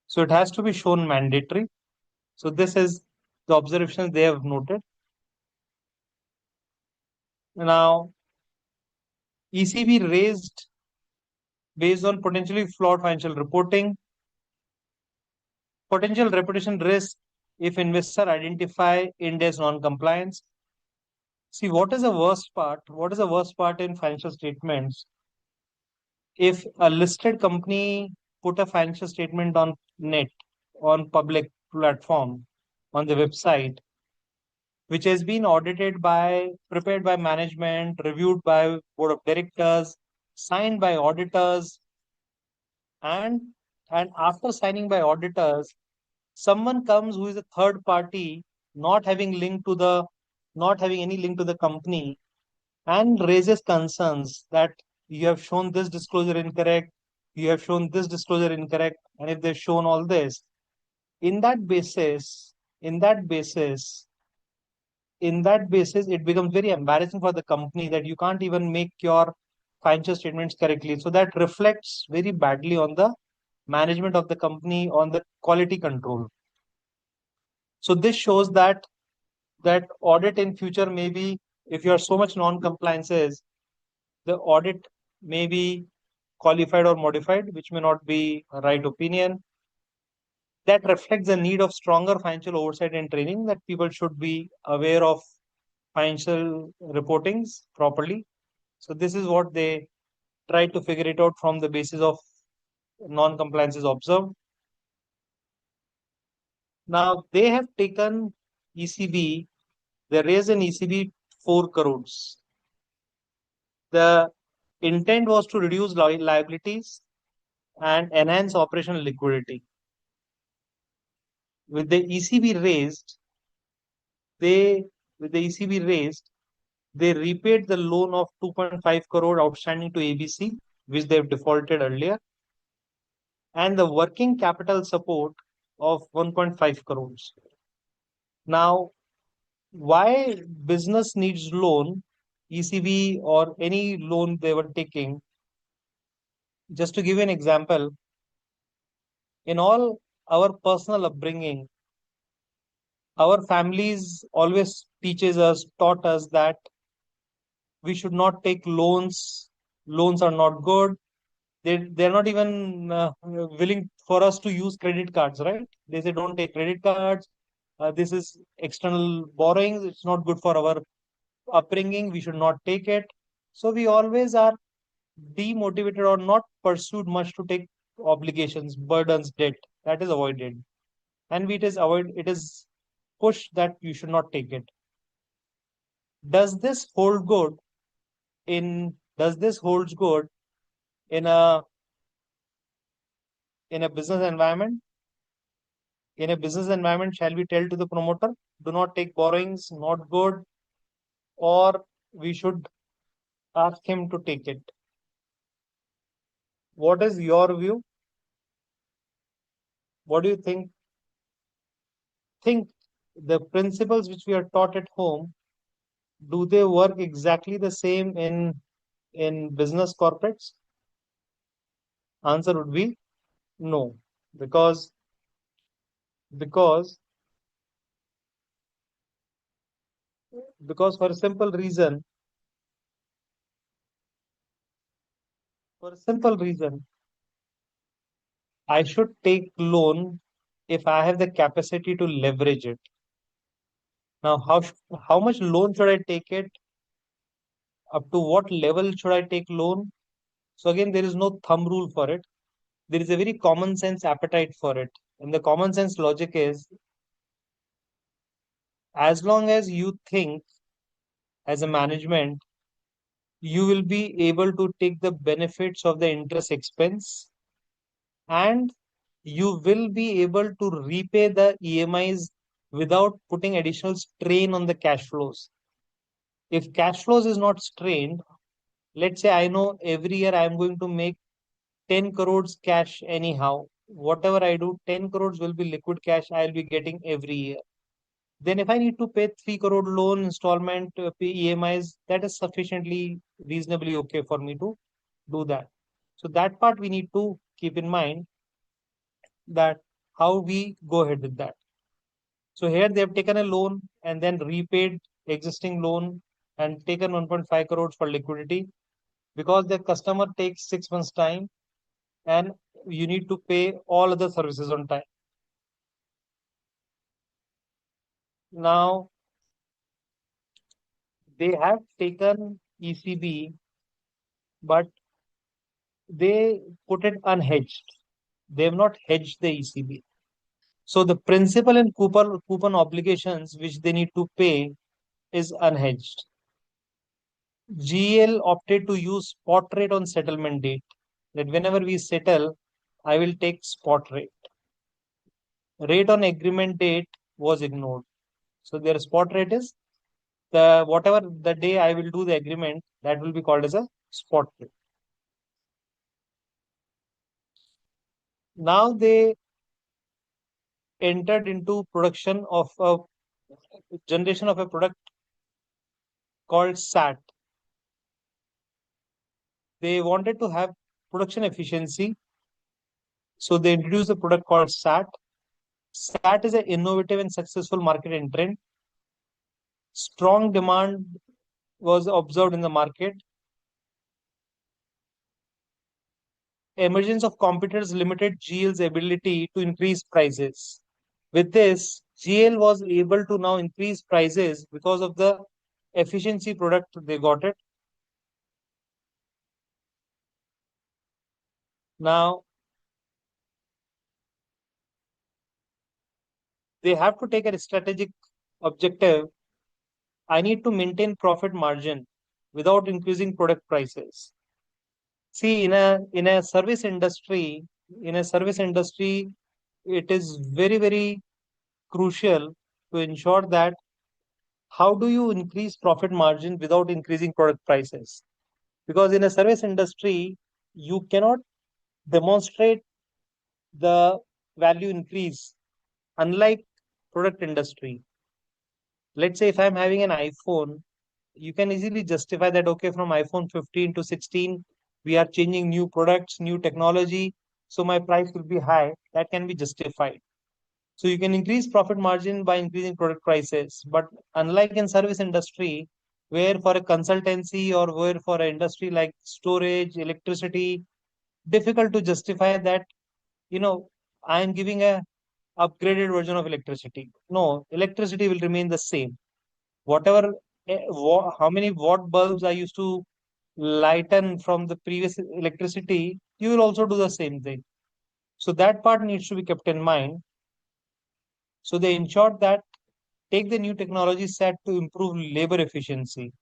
So it has to be shown mandatory. So this is the observations they have noted. Now, ECB raised based on potentially flawed financial reporting, potential reputation risk if investor identify India's non-compliance. See, what is the worst part? What is the worst part in financial statements? If a listed company put a financial statement on net, on public platform, on the website, which has been audited by, prepared by management, reviewed by board of directors, signed by auditors, and and after signing by auditors, someone comes who is a third party, not having link to the, not having any link to the company, and raises concerns that you have shown this disclosure incorrect, you have shown this disclosure incorrect, and if they've shown all this, in that basis, in that basis, in that basis, it becomes very embarrassing for the company that you can't even make your financial statements correctly. So that reflects very badly on the management of the company, on the quality control. So this shows that audit in future, maybe if you are so much non-compliances, the audit may be qualified or modified, which may not be a right opinion. That reflects the need of stronger financial oversight and training, that people should be aware of financial reportings properly. So this is what they try to figure it out from the basis of non-compliances observed. Now they have taken ECB, they raised an ECB 4 crores. The intent was to reduce liabilities and enhance operational liquidity. With the ECB raised, they with the ECB raised, they repaid the loan of 2.5 crore outstanding to ABC, which they have defaulted earlier, and the working capital support of 1.5 crores. Now, why business needs loan, ECB or any loan they were taking? Just to give you an example, in all our personal upbringing, our families always taught us that we should not take loans. Loans are not good. They're not even willing for us to use credit cards, right? They say don't take credit cards. This is external borrowings. It's not good for our upbringing. We should not take it. So we always are demotivated or not pursued much to take obligations, burdens, debt. That is avoided, and we it is avoid. It is pushed that you should not take it. Does this hold good in? Does this holds good in a business environment? In a business environment, shall we tell to the promoter, do not take borrowings, not good, or we should ask him to take it? What is your view? What do you think? Think the principles which we are taught at home, do they work exactly the same in business corporates? Answer would be no, because because because for a simple reason, for a simple reason, I should take loan if I have the capacity to leverage it. Now, how much loan should I take it? Up to what level should I take loan? So again, there is no thumb rule for it. There is a very common sense appetite for it. And the common sense logic is, as long as you think as a management you will be able to take the benefits of the interest expense, and you will be able to repay the EMIs without putting additional strain on the cash flows. If cash flows is not strained, let's say I know every year I am going to make 10 crores cash anyhow. Whatever I do, 10 crores will be liquid cash I'll be getting every year. Then if I need to pay 3 crore loan installment, pay EMIs, that is sufficiently reasonably okay for me to do that. So that part we need to keep in mind, that how we go ahead with that. So here they have taken a loan and then repaid existing loan and taken 1.5 crores for liquidity, because the customer takes 6 months time and you need to pay all other services on time. Now they have taken ECB, but they put it unhedged. They have not hedged the ECB. So the principal and coupon obligations which they need to pay is unhedged. GL opted to use spot rate on settlement date. That whenever we settle, I will take spot rate. Rate on agreement date was ignored. So their spot rate is the whatever the day I will do the agreement, that will be called as a spot rate. Now they entered into production of a generation of a product called SAT. They wanted to have production efficiency, so they introduced a product called SAT. SAT is an innovative and successful market entrant. Strong demand was observed in the market. Emergence of competitors limited GL's ability to increase prices. With this, GL was able to now increase prices because of the efficiency product they got it. Now they have to take a strategic objective. I need to maintain profit margin without increasing product prices. See, in a service industry, it is very crucial to ensure that how do you increase profit margin without increasing product prices? Because in a service industry, you cannot demonstrate the value increase, unlike product industry. Let's say if I'm having an iPhone, you can easily justify that, okay, from iPhone 15 to 16, we are changing new products, new technology, so my price will be high. That can be justified. So you can increase profit margin by increasing product prices. But unlike in service industry, where for a consultancy or where for an industry like storage, electricity, difficult to justify that, I am giving a upgraded version of electricity. No, electricity will remain the same. Whatever, how many watt bulbs I used to lighten from the previous electricity, you will also do the same thing. So that part needs to be kept in mind. So they ensured that take the new technology set to improve labor efficiency.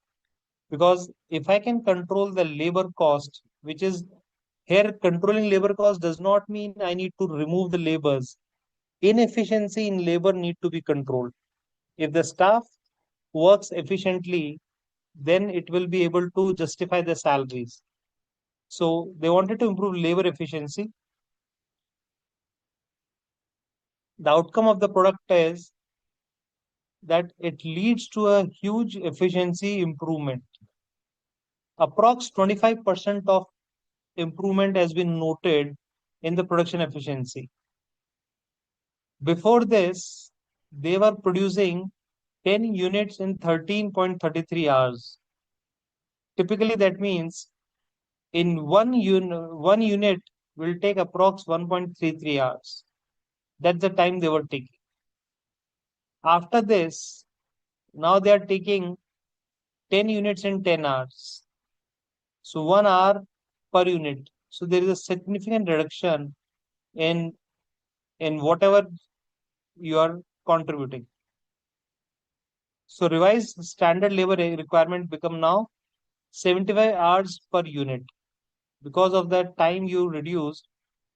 Because if I can control the labor cost, which is here controlling labor cost does not mean I need to remove the labors. Inefficiency in labor need to be controlled. If the staff works efficiently, then it will be able to justify the salaries. So they wanted to improve labor efficiency. The outcome of the product is that it leads to a huge efficiency improvement. Approx 25% of improvement has been noted in the production efficiency. Before this, they were producing 10 units in 13.33 hours. Typically, that means in one unit will take approx 1.33 hours. That's the time they were taking. After this, now they are taking 10 units in 10 hours. So 1 hour per unit. So there is a significant reduction in whatever you are contributing. So revised standard labor requirement become now 75 hours per unit. Because of that time you reduced,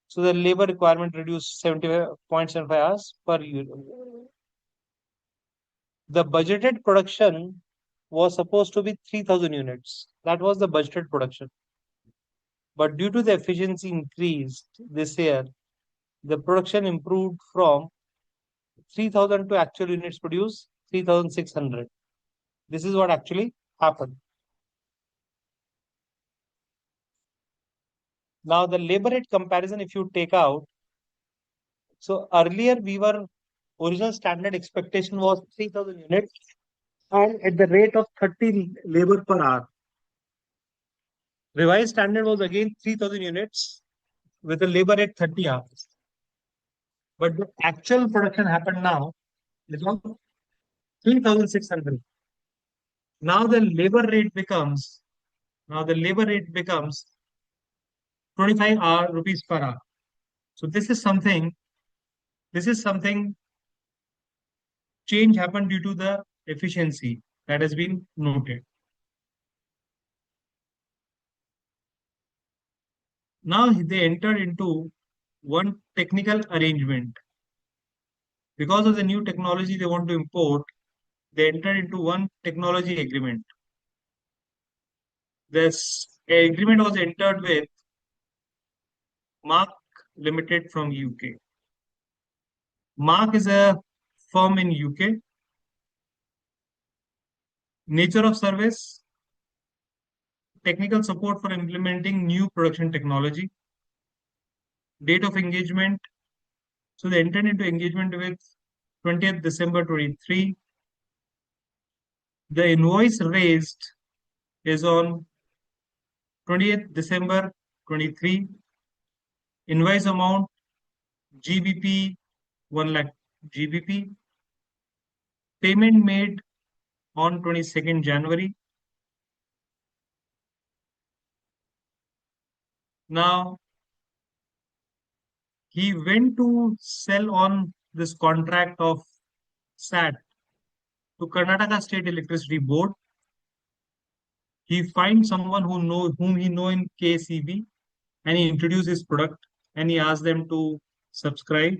so the labor requirement reduced 70.75 hours per unit. The budgeted production was supposed to be 3,000 units. That was the budgeted production. But due to the efficiency increased this year, the production improved from 3,000 to actual units produced 3,600. This is what actually happened. Now, the labor rate comparison, if you take out, so earlier we were original standard expectation was 3,000 units and at the rate of 30 labor per hour. Revised standard was again 3,000 units with a labor at 30 hours. But the actual production happened now is of 3,600. Now the labor rate becomes now the labor rate becomes 25 rupees per hour. So this is something change happened due to the efficiency that has been noted. Now they entered into one technical arrangement. Because of the new technology they want to import, they entered into one technology agreement. This agreement was entered with Mark Limited from UK. Mark is a firm in UK. Nature of service, technical support for implementing new production technology. Date of engagement. So they entered into engagement with 20th December 23. The invoice raised is on 20th December 23. Invoice amount GBP 1 lakh GBP. Payment made on 22nd January. Now, he went to sell on this contract of SAT to Karnataka State Electricity Board. He finds someone whom he know in KCB and he introduced his product and he asked them to subscribe.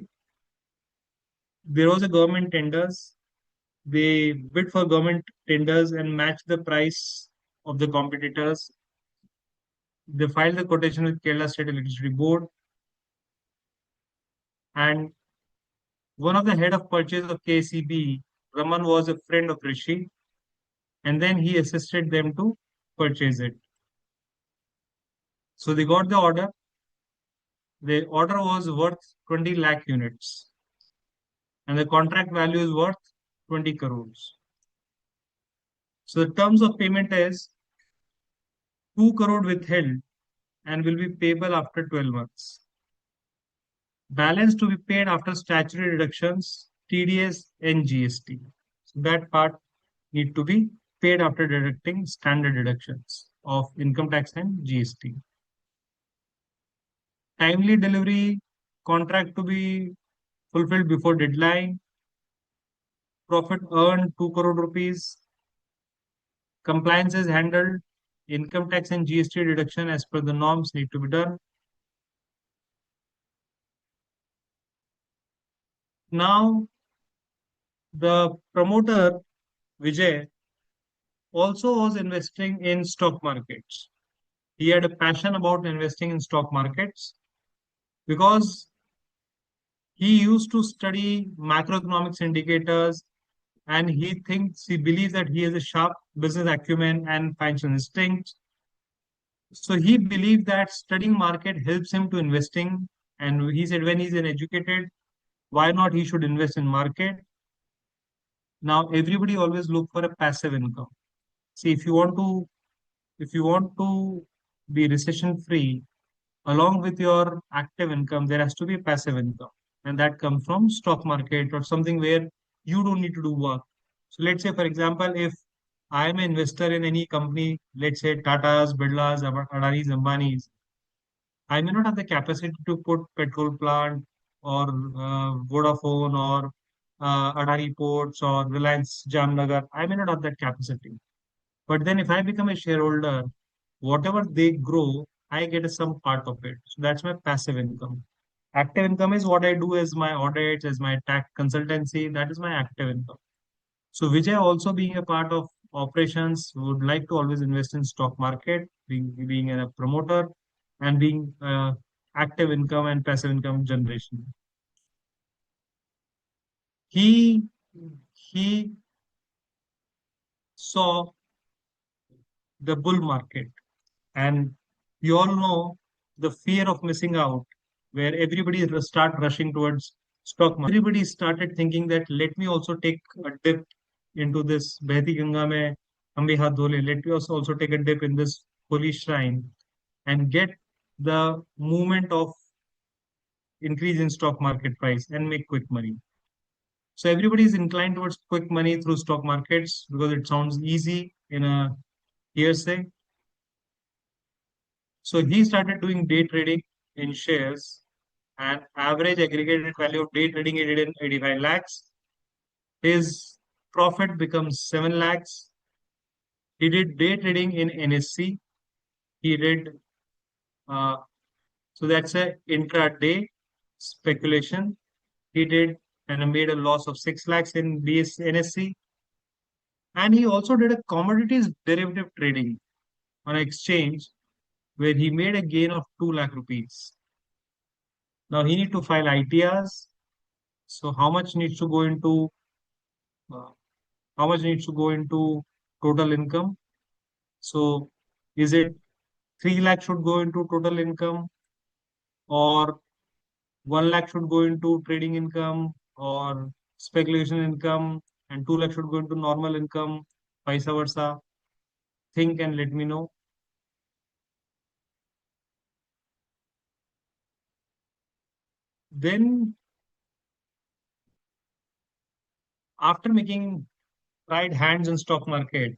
There was a government tenders. They bid for government tenders and matched the price of the competitors. They filed the quotation with Kerala State Electricity Board, and one of the head of purchase of KCB, Raman, was a friend of Rishi, and then he assisted them to purchase it. So they got the order. The order was worth 20 lakh units, and the contract value is worth 20 crores. So the terms of payment is 2 crore withheld and will be payable after 12 months. Balance to be paid after statutory deductions, TDS and GST. So that part need to be paid after deducting standard deductions of income tax and GST. Timely delivery, contract to be fulfilled before deadline, profit earned 2 crore rupees, compliance is handled, income tax and GST deduction as per the norms need to be done. Now, the promoter, Vijay, also was investing in stock markets. He had a passion about investing in stock markets because he used to study macroeconomics indicators and he believes that he has a sharp business acumen and financial instincts. So he believed that studying market helps him to investing. And he said when he's an educated, why not he should invest in market? Now everybody always look for a passive income. See, if you want to be recession free, along with your active income, there has to be passive income, and that comes from stock market or something where you don't need to do work. So let's say, for example, if I am an investor in any company, let's say Tata's, Birla's, Adani's, Ambani's, I may not have the capacity to put petrol plant or Vodafone or Adani Ports or Reliance Jamnagar. I may not have that capacity. But then if I become a shareholder, whatever they grow, I get some part of it. So that's my passive income. Active income is what I do as my audits, as my tax consultancy. That is my active income. So Vijay also being a part of operations would like to always invest in stock market, being a promoter and being active income and passive income generation. He he saw the bull market, and you all know the fear of missing out, where everybody start rushing towards stock market. Everybody started thinking that let me also take a dip into this Behti Ganga mein hum bhi haath dhole. Let me also take a dip in this holy shrine and get the movement of increase in stock market price and make quick money. So everybody is inclined towards quick money through stock markets because it sounds easy in a hearsay. So he started doing day trading in shares, and average aggregated value of day trading he did in 85 lakhs. His profit becomes 7 lakhs. He did day trading in NSC. He did, uh, so that's a intraday speculation. He did and made a loss of 6 lakhs in NSC. And he also did a commodities derivative trading on an exchange where he made a gain of 2 lakh rupees. Now he need to file ITRs. So uh, how much needs to go into total income? So is it 3 lakh should go into total income, or 1 lakh should go into trading income or speculation income, and 2 lakh should go into normal income, vice versa? Think and let me know. Then after making tried hands in stock market,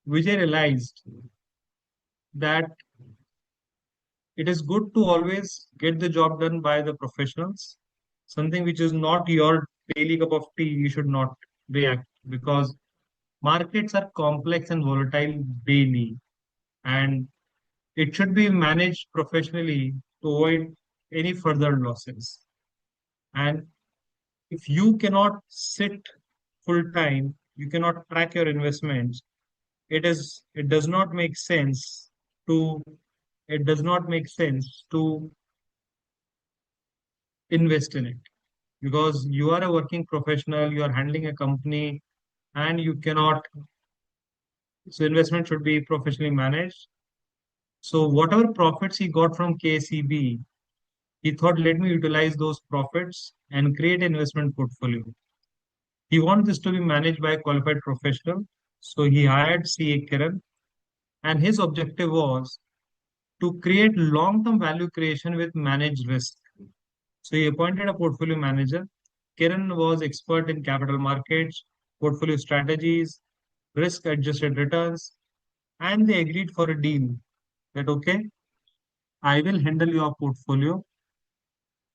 Vijay realized that it is good to always get the job done by the professionals. Something which is not your daily cup of tea, you should not react, because markets are complex and volatile daily, and it should be managed professionally to avoid any further losses. And if you cannot sit full time, you cannot track your investments. It does not make sense to it does not make sense to invest in it, because you are a working professional, you are handling a company, and you cannot. So investment should be professionally managed. So whatever profits he got from KCB, he thought, let me utilize those profits and create an investment portfolio. He wanted this to be managed by a qualified professional. So he hired CA Kiran, and his objective was to create long-term value creation with managed risk. So he appointed a portfolio manager. Kiran was expert in capital markets, portfolio strategies, risk-adjusted returns, and they agreed for a deal that, okay, I will handle your portfolio.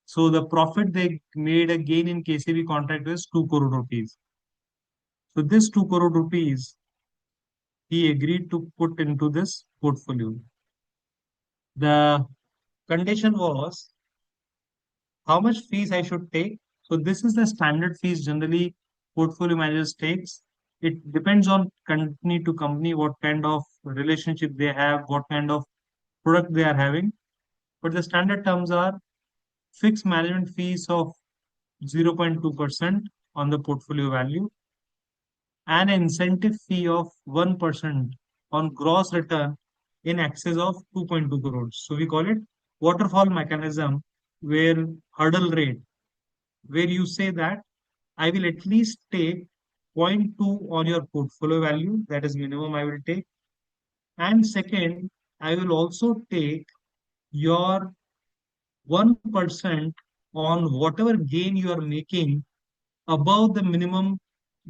So the profit they made a gain in KCB contract was 2 crore rupees. So this 2 crore rupees he agreed to put into this portfolio. The condition was how much fees I should take. So this is the standard fees generally portfolio managers takes. It depends on company to company what kind of relationship they have, what kind of product they are having. But the standard terms are fixed management fees of 0.2% on the portfolio value, and an incentive fee of 1% on gross return in excess of 2.2 crores. So we call it waterfall mechanism, where hurdle rate, where you say that I will at least take zero point 0.2 on your portfolio value, that is minimum I will take. And second, I will also take your 1% on whatever gain you are making above the minimum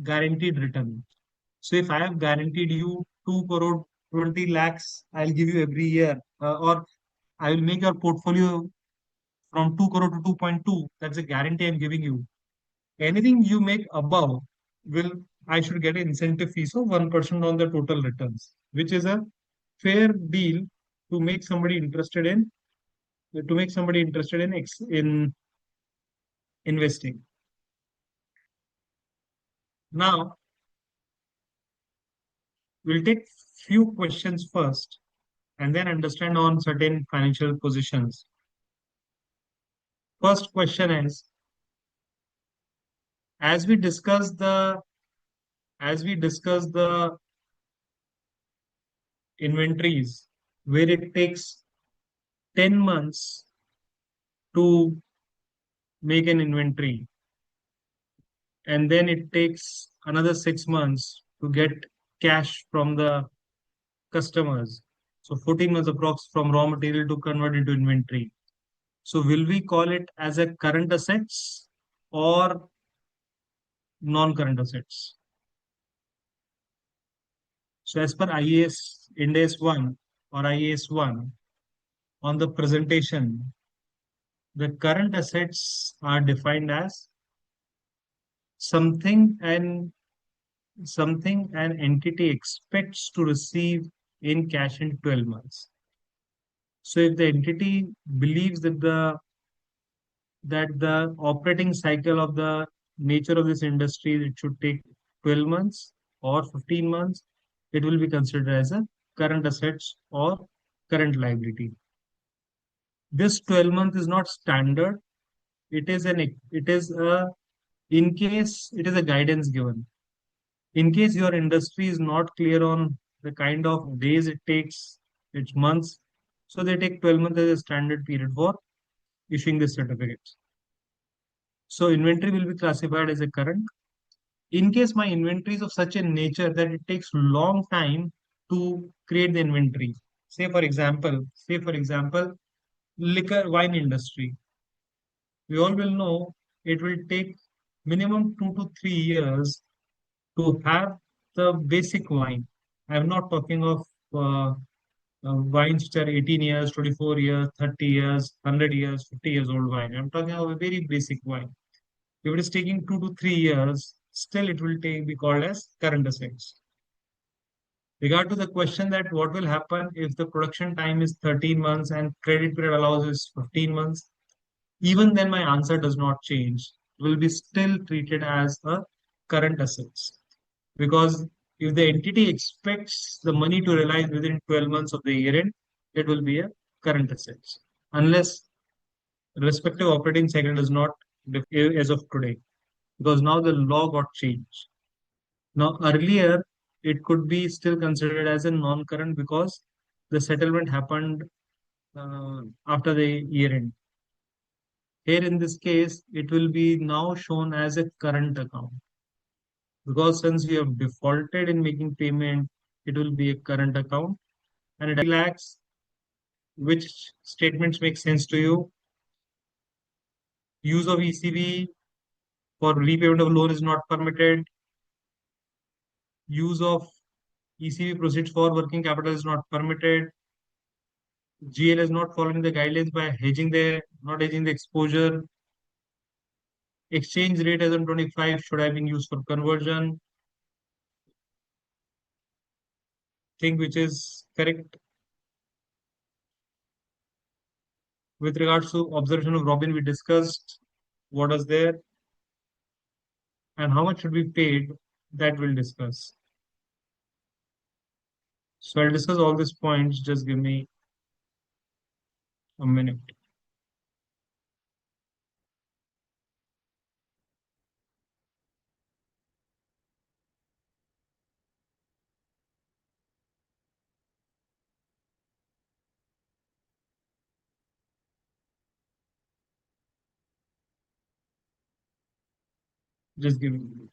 guaranteed return. So if I have guaranteed you 2 crore 20 lakhs, I'll give you every year, or I will make your portfolio from 2 crore to 2.2. That's a guarantee I'm giving you. Anything you make above will I should get an incentive fees of 1% on the total returns, which is a fair deal to make somebody interested in in investing. Now we'll take few questions first and then understand on certain financial positions. First question is, as we discuss the inventories where it takes 10 months to make an inventory and then it takes another 6 months to get cash from the customers. So 14 months approx from raw material to convert into inventory. So will we call it as a current assets or non-current assets? So as per IAS Ind AS 1 or IAS 1 on the presentation, the current assets are defined as something and something an entity expects to receive in cash in 12 months. So if the entity believes that the operating cycle of the nature of this industry it should take 12 months or 15 months, it will be considered as a current assets or current liability. This 12 month is not standard. It is a in case it is a guidance given. In case your industry is not clear on the kind of days it takes, its months, so they take 12 months as a standard period for issuing the certificates. So inventory will be classified as a current. In case my inventory is of such a nature that it takes long time to create the inventory. Say for example, liquor wine industry. We all will know it will take minimum 2 to 3 years to have the basic wine. I'm not talking of wines which are 18 years, 24 years, 30 years, 100 years, 50 years old wine. I'm talking of a very basic wine. If it is taking 2 to 3 years, still it will be called as current assets. Regard to the question that what will happen if the production time is 13 months and credit period allows is 15 months, even then my answer does not change. It will be still treated as a current assets. Because if the entity expects the money to realize within 12 months of the year end, it will be a current assets. Unless respective operating cycle does not as of today. Because now the law got changed. Now earlier it could be still considered as a non-current because the settlement happened after the year end. Here in this case, it will be now shown as a current account because since you have defaulted in making payment, it will be a current account and it lacks which statements make sense to you. Use of ECB for repayment of loan is not permitted. Use of ECB proceeds for working capital is not permitted. GL is not following the guidelines by not hedging the exposure. Exchange rate as on 25 should have been used for conversion. Thing which is correct. With regards to observation of Robin, we discussed what was there and how much should be paid. That we'll discuss. So I'll discuss all these points. Just give me a minute. Just give me a minute.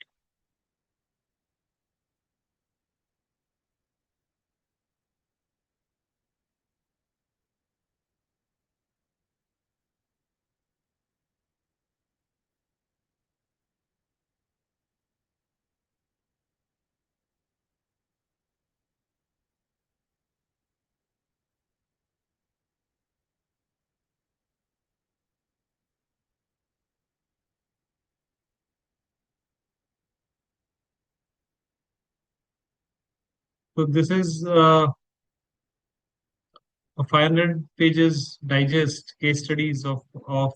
So this is a 500 pages digest case studies of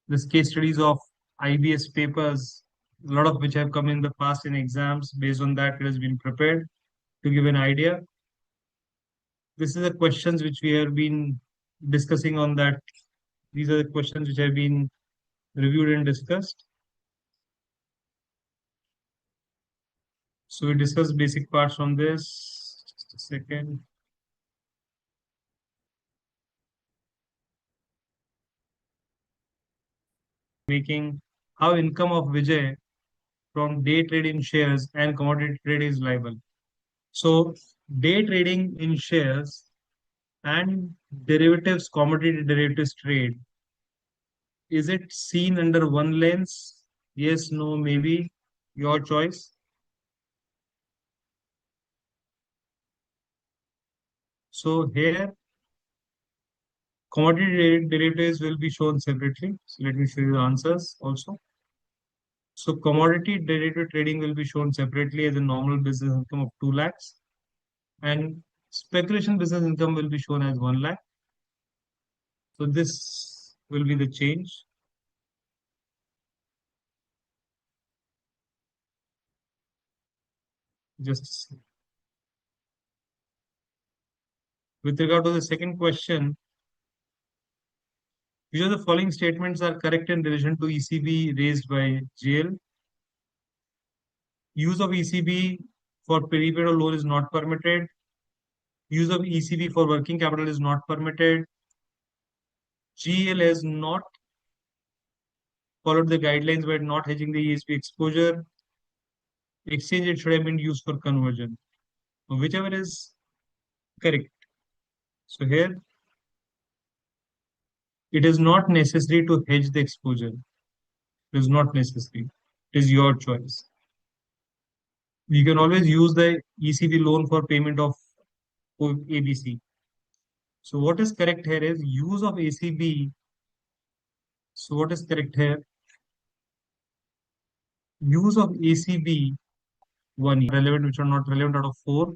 this case studies of IBS papers, a lot of which have come in the past in exams. Based on that, it has been prepared to give an idea. This is the questions which we have been discussing on that. These are the questions which have been reviewed and discussed. So we discussed basic parts on this. Just a second. Making how income of Vijay from day trade in shares and commodity trade is liable. So day trading in shares and derivatives, commodity derivatives trade, is it seen under one lens? Yes, no, maybe. Your choice. So here, commodity derivatives will be shown separately. So let me show you the answers also. So commodity derivative trading will be shown separately as a normal business income of 2 lakhs, and speculation business income will be shown as 1 lakh. So this will be the change. Just with regard to the second question, which of the following statements are correct in relation to ECB raised by JL? Use of ECB for prepaid loan is not permitted. Use of ECB for working capital is not permitted. GL has not followed the guidelines by not hedging the ESB exposure. Exchange it should have been used for conversion. So whichever is correct. So here it is not necessary to hedge the exposure. It is not necessary. It is your choice. You can always use the ECB loan for payment of ABC. So what is correct here is use of ACB. So what is correct here? Use of ACB 1 year. Relevant, which are not relevant out of 4.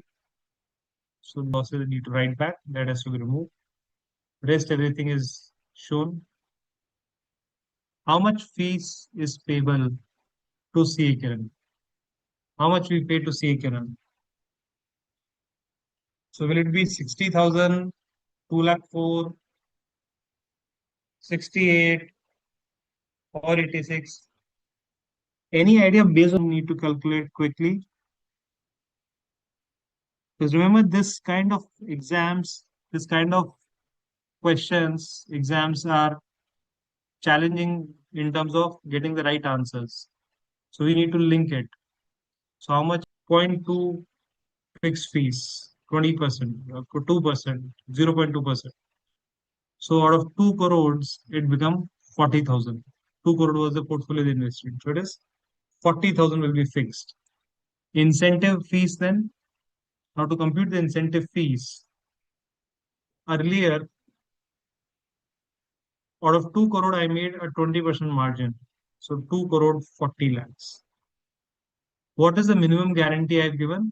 So losses you need to write back. That has to be removed. Rest everything is shown. How much fees is payable to CA Kiran? How much we pay to CA Kiran? So will it be 60,000, 2 lakh 4, 68, or 86? Any idea based on need to calculate quickly? Because remember, this kind of exams, this kind of questions, exams are challenging in terms of getting the right answers. So we need to link it. So how much? 0.2 fixed fees, 20%, 2%, 0.2%. So out of 2 crores, it become 40,000. 2 crore was the portfolio they invested. So it is 40,000 will be fixed. Incentive fees then, now to compute the incentive fees, earlier out of 2 crore, I made a 20% margin. So 2 crore 40 lakhs. What is the minimum guarantee I've given?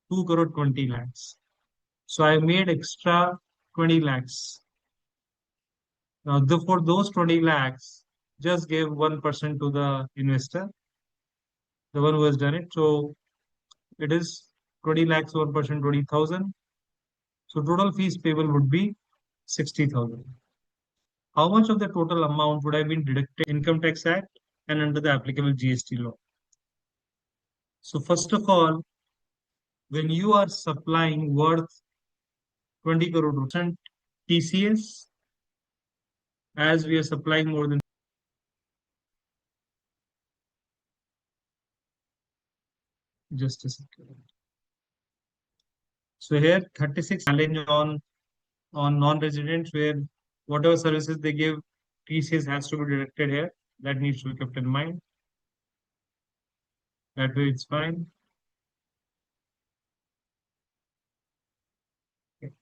2 crore 20 lakhs. So I made extra 20 lakhs. Now, for those 20 lakhs, just give 1% to the investor, the one who has done it. So it is 20 lakhs, 1%, 20,000. So total fees payable would be 60,000. How much of the total amount would have been deducted Income Tax Act and under the applicable GST law? So first of all, when you are supplying worth 20 crore percent TCS, as we are supplying more than just a second. So here 36 challenge on non-residents where whatever services they give, TCS has to be deducted here. That needs to be kept in mind. That way it's fine. Okay.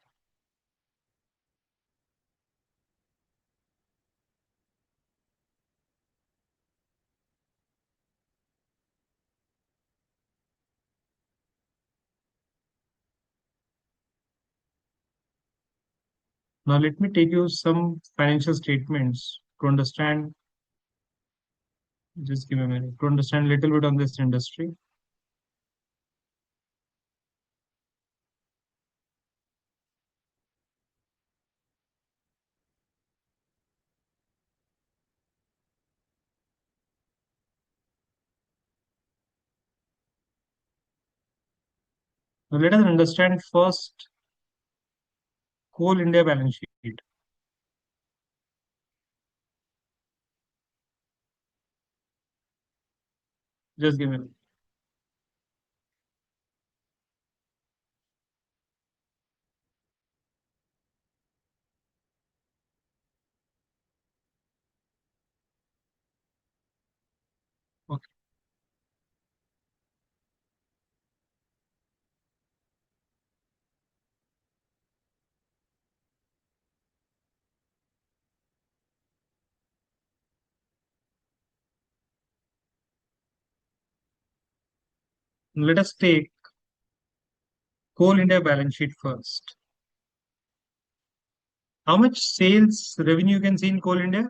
Now let me take you some financial statements to understand. Just give me a minute to understand a little bit on this industry. Now let us understand first Coal India balance sheet. Just give me a minute. Okay. Let us take Coal India balance sheet first. How much sales revenue you can see in Coal India?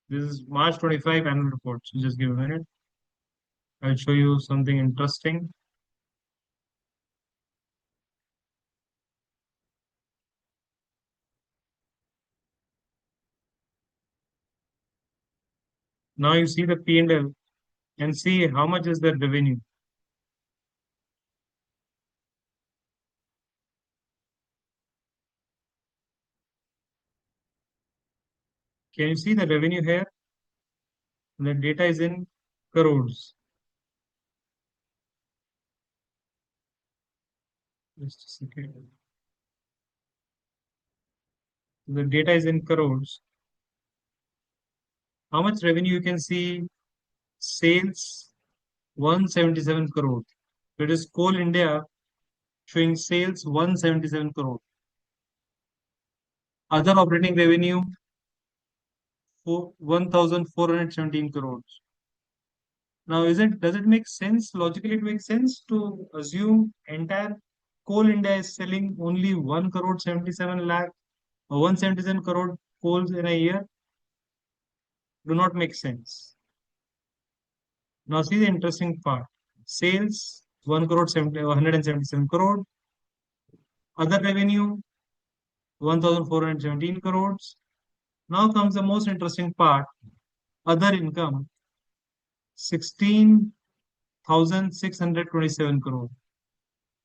This is March 25 annual report. So just give a minute. I'll show you something interesting. Now you see the P&L and see how much is the revenue. Can you see the revenue here? The data is in crores. Just a second. The data is in crores. How much revenue you can see? Sales 177 crore. It is Coal India showing sales 177 crore. Other operating revenue for 1,417 crores. Now, does it make sense? Logically, it makes sense to assume entire Coal India is selling only 1 crore 77 lakh or 177 crore coals in a year. Do not make sense. Now, see the interesting part. Sales 1 crore 177 crore. Other revenue 1,417 crores. Now comes the most interesting part. Other income 16,627 crore.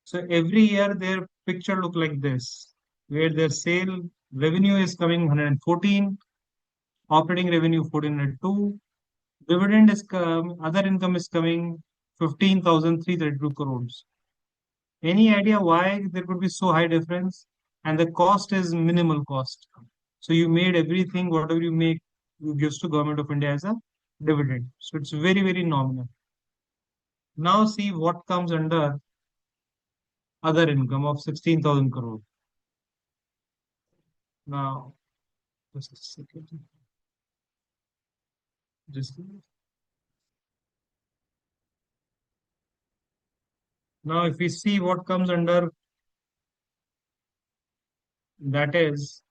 So every year their picture look like this, where their sale revenue is coming 114, operating revenue 1402, dividend is other income is coming 15,332 crores. Any idea why there could be so high difference? And the cost is minimal cost. So you made everything, whatever you make, you gives to Government of India as a dividend. So it's very, very nominal. Now see what comes under other income of 16,000 crore. Now, just a second. Just now, if we see what comes under, that is,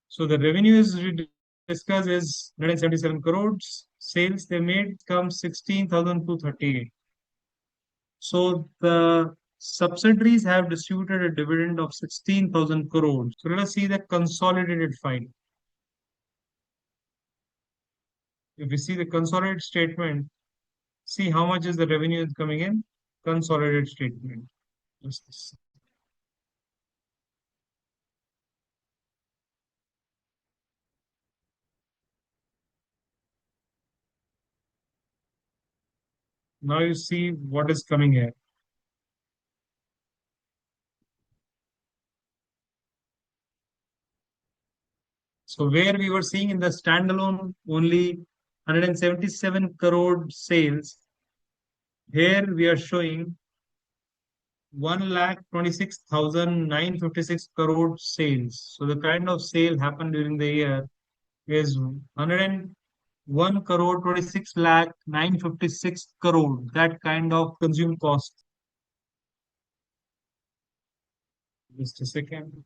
so the revenue is discussed is 177 crores. Sales they made comes 16,238. So the subsidiaries have distributed a dividend of 16,000 crores. So let us see the consolidated file. If we see the consolidated statement, see how much is the revenue is coming in. Consolidated statement. Just now you see what is coming here. So where we were seeing in the standalone only 177 crore sales, here we are showing 1,26,956 crore sales. So the kind of sale happened during the year is 100 1 crore 26 lakh 956 crore. That kind of consumed cost. Just a second.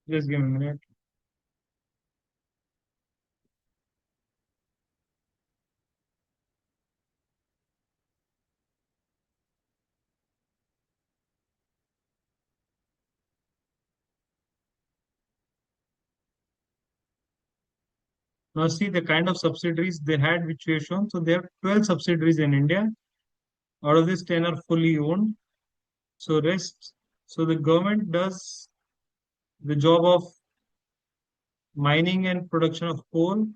Just give me a minute. Now see the kind of subsidiaries they had, which we have shown. So there are 12 subsidiaries in India. Out of this, 10 are fully owned. So rest. So the government does the job of mining and production of coal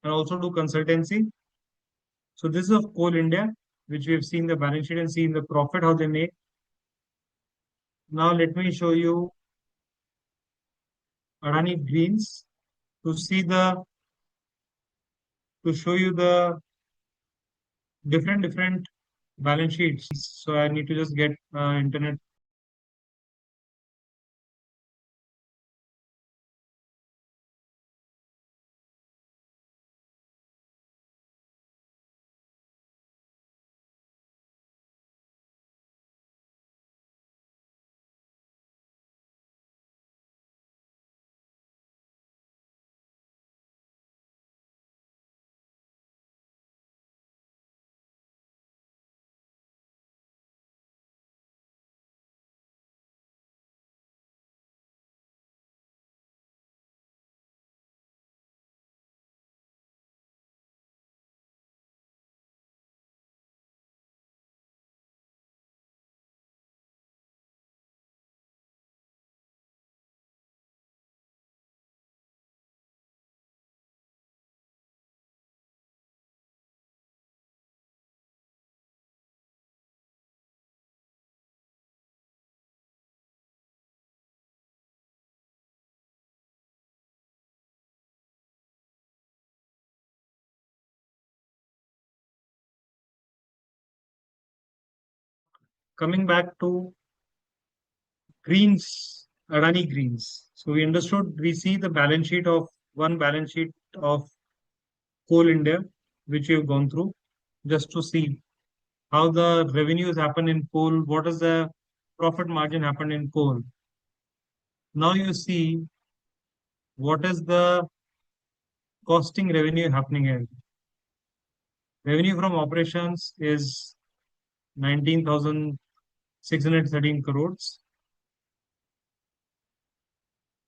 and also do consultancy. So this is of Coal India, which we have seen the balance sheet and seen the profit how they make. Now let me show you Adani Greens to see the to show you the different balance sheets. So I need to just get internet. Coming back to Greens, Adani Greens. So we understood, we see the balance sheet of one balance sheet of Coal India, which we have gone through, just to see how the revenues happen in coal, what is the profit margin happen in coal. Now you see what is the costing revenue happening here. Revenue from operations is 19,613 crores.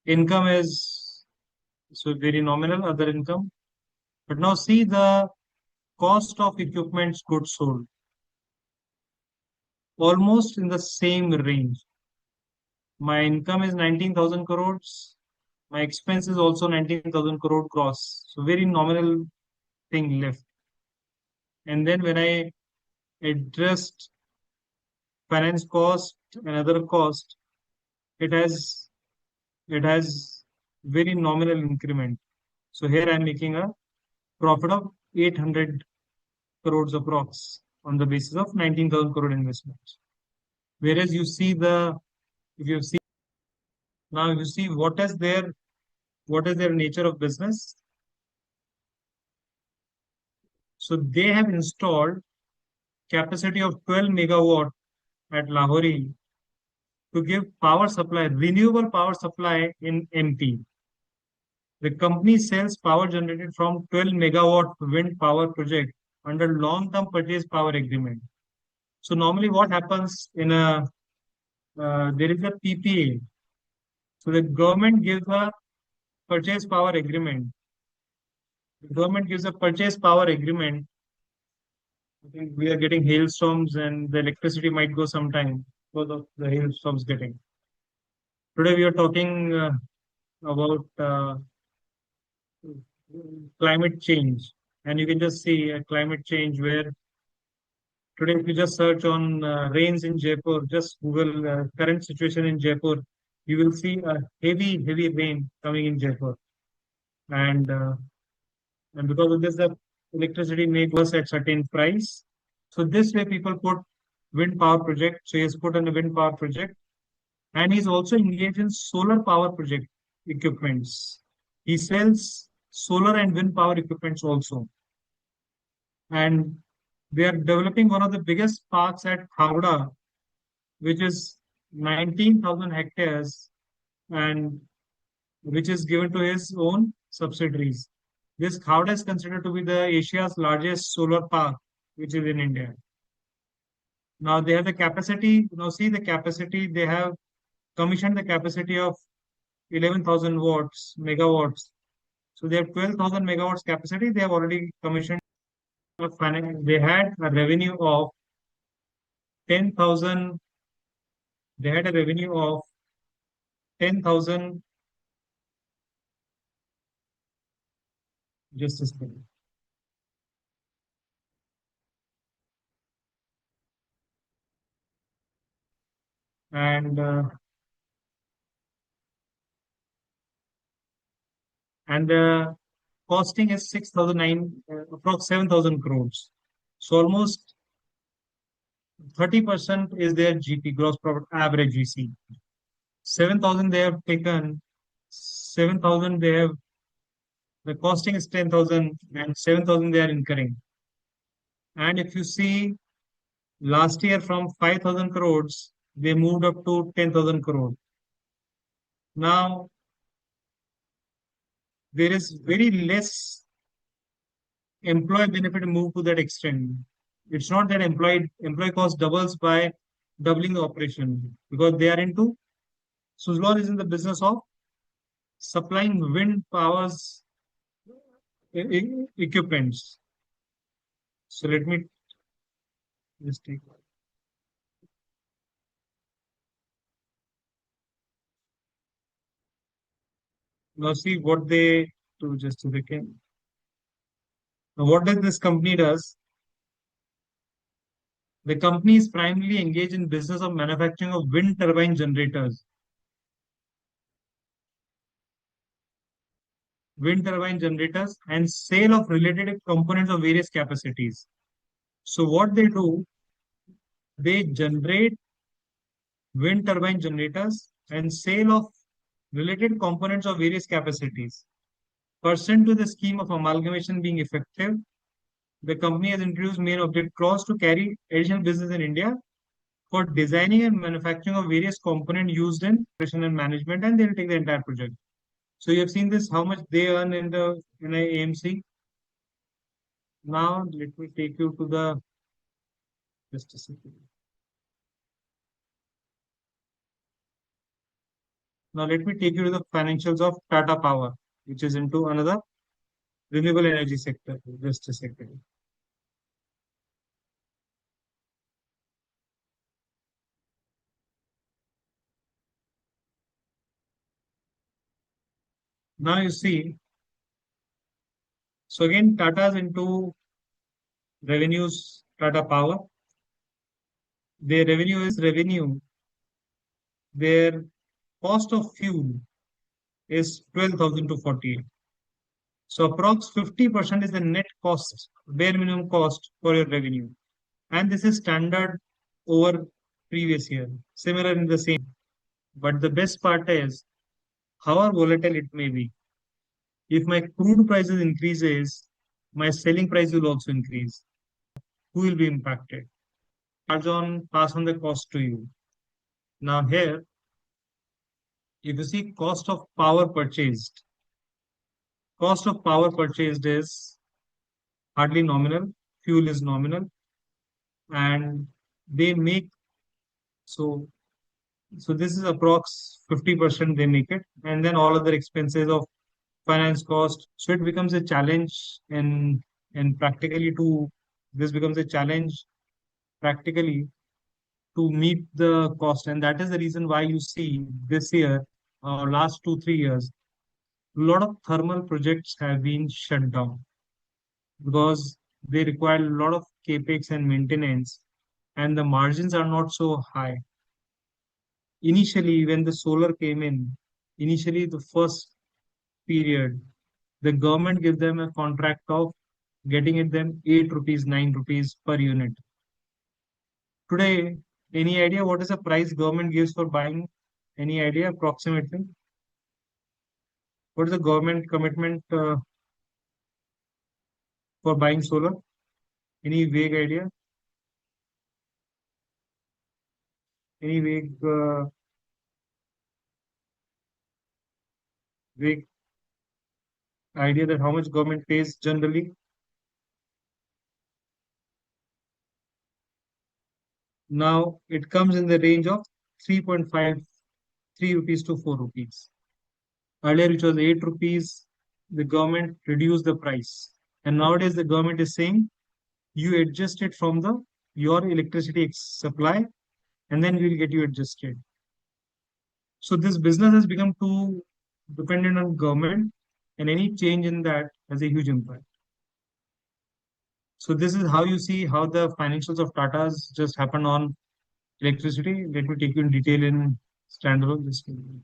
Income is so very nominal, other income. But now see the cost of equipment goods sold, almost in the same range. My income is 19,000 crores. My expense is also 19,000 crore gross. So very nominal thing left. And then when I addressed finance cost and other cost, it has it has very nominal increment. So here I'm making a profit of 800 crores approx on the basis of 19,000 crore investments. Whereas you see the if you see now you see what is their nature of business. So they have installed capacity of 12 megawatt at Lahori to give power supply, renewable power supply in MP. The company sells power generated from 12 megawatt wind power project under long-term purchase power agreement. So normally what happens in a there is a PPA. So the government gives a purchase power agreement. The government gives a purchase power agreement. I think we are getting hailstorms and the electricity might go sometime because of the hailstorms getting. Today we are talking about climate change. And you can just see a climate change where today, if you just search on rains in Jaipur, just Google current situation in Jaipur, you will see a heavy rain coming in Jaipur. And and because of this, the electricity may go at certain price. So this way, people put wind power project. So he has put on a wind power project, and he's also engaged in solar power project equipments. He sells solar and wind power equipments also, and they are developing one of the biggest parks at Khavda, which is 19,000 hectares and which is given to his own subsidiaries. This Khavda is considered to be the Asia's largest solar park, which is in India. Now they have the capacity, now see the capacity, they have commissioned the capacity of 11,000 watts, megawatts. So they have 12,000 megawatts capacity. They have already commissioned. They had a revenue of 10,000. They had a revenue of 10,000. Just a second. And the costing is 6,009, approx 7,000 crores. So almost 30% is their GP, gross profit average we see. 7,000 they have taken, 7,000 they have, the costing is 10,000 and 7,000 they are incurring. And if you see last year from 5,000 crores, they moved up to 10,000 crores. Now there is very less employee benefit move to that extent. It's not that employee cost doubles by doubling the operation because they are into Suzlon is in the business of supplying wind powers equipments. So let me just take now see what they do just so they can. Now what does this company does? The company is primarily engaged in business of manufacturing of wind turbine generators and sale of related components of various capacities. So what they do, they generate wind turbine generators and sale of related components of various capacities. Pursuant to the scheme of amalgamation being effective, the company has introduced main object clause to carry additional business in India for designing and manufacturing of various components used in operation and management, and they'll take the entire project. So you have seen this, how much they earn in the AMC. Now let me take you to the just a second. Now let me take you to the financials of Tata Power, which is into another renewable energy sector. Just a second. Now you see, so again, Tata's into revenues, Tata Power. Their revenue is revenue. Their cost of fuel is 12,000 to 48. So approx 50% is the net cost, bare minimum cost for your revenue. And this is standard over previous year, similar in the same. But the best part is, however volatile it may be, if my crude prices increases, my selling price will also increase. Who will be impacted? Pass on the cost to you. Now here, if you see cost of power purchased is hardly nominal, fuel is nominal, and they make so so this is approx 50% they make it, and then all other expenses of finance cost. So it becomes a challenge and practically to this becomes a challenge practically to meet the cost. And that is the reason why you see this year or last 2, 3 years, a lot of thermal projects have been shut down because they require a lot of capex and maintenance, and the margins are not so high. Initially, when the solar came in, initially the first period, the government gave them a contract of getting it them 8 rupees, 9 rupees per unit. Today, any idea what is the price government gives for buying? Any idea approximately? What is the government commitment for buying solar? Any vague idea? Any vague idea that how much government pays generally? Now it comes in the range of 3.5, 3 rupees to 4 rupees. Earlier, which was 8 rupees, the government reduced the price. And nowadays, the government is saying you adjust it from the your electricity supply, and then we will get you adjusted. So this business has become too dependent on government, and any change in that has a huge impact. So this is how you see how the financials of Tata's just happened on electricity. Let me take you in detail in standalone.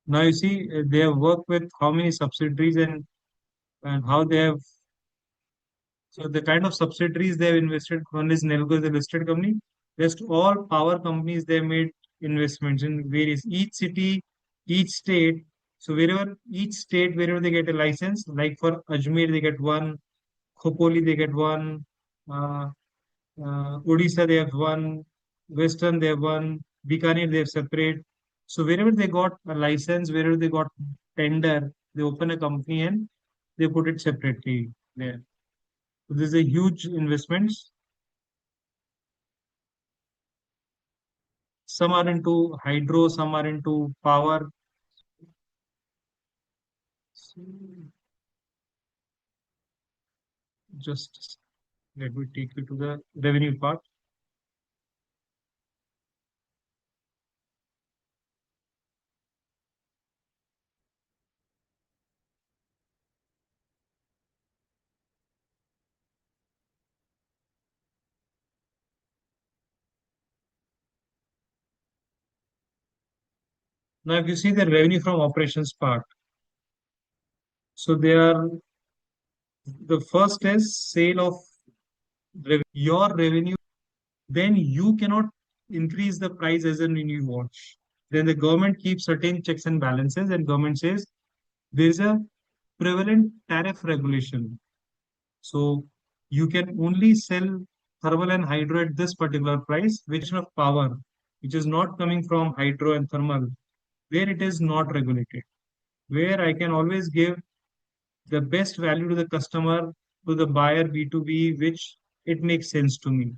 Now you see they have worked with how many subsidiaries and how they have. So the kind of subsidiaries they have invested, one is Nelco is a listed company. Rest all power companies they have made investments in various each city, each state. So wherever each state, wherever they get a license, like for Ajmer they get one, Khopoli they get one, uh, Odisha they have one, Western they have one, Bikaner they have separate. So wherever they got a license, wherever they got tender, they open a company and they put it separately there. So this is a huge investments. Some are into hydro, some are into power. So just let me take you to the revenue part. Now, if you see the revenue from operations part, so they are the first is sale of your revenue, then you cannot increase the price as and when you want. Then the government keeps certain checks and balances, and government says there is a prevalent tariff regulation. So you can only sell thermal and hydro at this particular price, which of power, which is not coming from hydro and thermal, where it is not regulated, where I can always give the best value to the customer, to the buyer B2B, which it makes sense to me.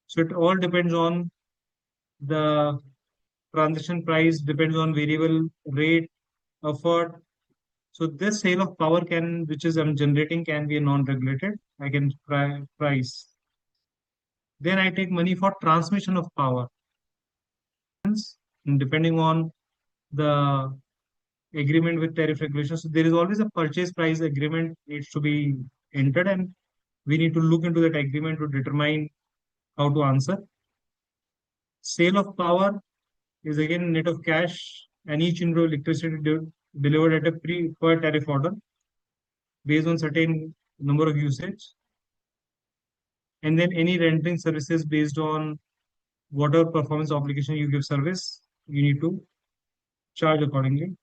So it all depends on the transaction price, depends on variable rate, effort. So this sale of power can, which is I'm generating, can be a non-regulated. I can price. Then I take money for transmission of power. And depending on the agreement with tariff regulations, so there is always a purchase price agreement needs to be entered, and we need to look into that agreement to determine how to answer. Sale of power is again net of cash, and each unit of electricity delivered at a per tariff order based on certain number of usage, and then any rendering services based on whatever performance obligation you give service, you need to charge accordingly.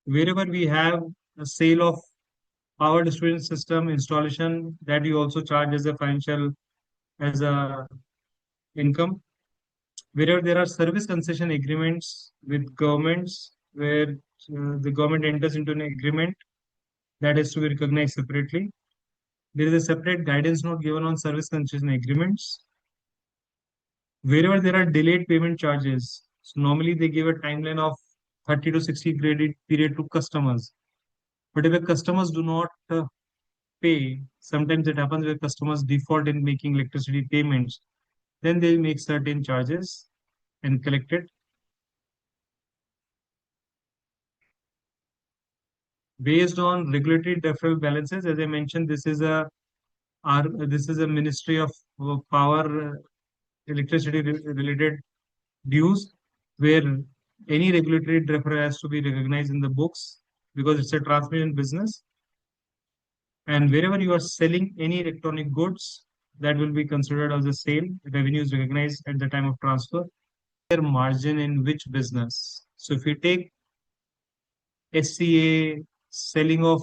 Wherever we have a sale of power distribution system installation, that you also charge as a financial as a income. Wherever there are service concession agreements with governments, where the government enters into an agreement that is to be recognized separately. There is a separate guidance note given on service concession agreements. Wherever there are delayed payment charges, so normally they give a timeline of 30 to 60 credit period to customers. But if the customers do not pay, sometimes it happens where customers default in making electricity payments, then they make certain charges and collect it based on regulatory deferral balances. As I mentioned, this is a Ministry of Power electricity related dues where any regulatory deferral has to be recognized in the books because it's a transmission business. And wherever you are selling any electronic goods, that will be considered as a sale. Revenue is recognized at the time of transfer. Their margin in which business? So if you take SCA, selling of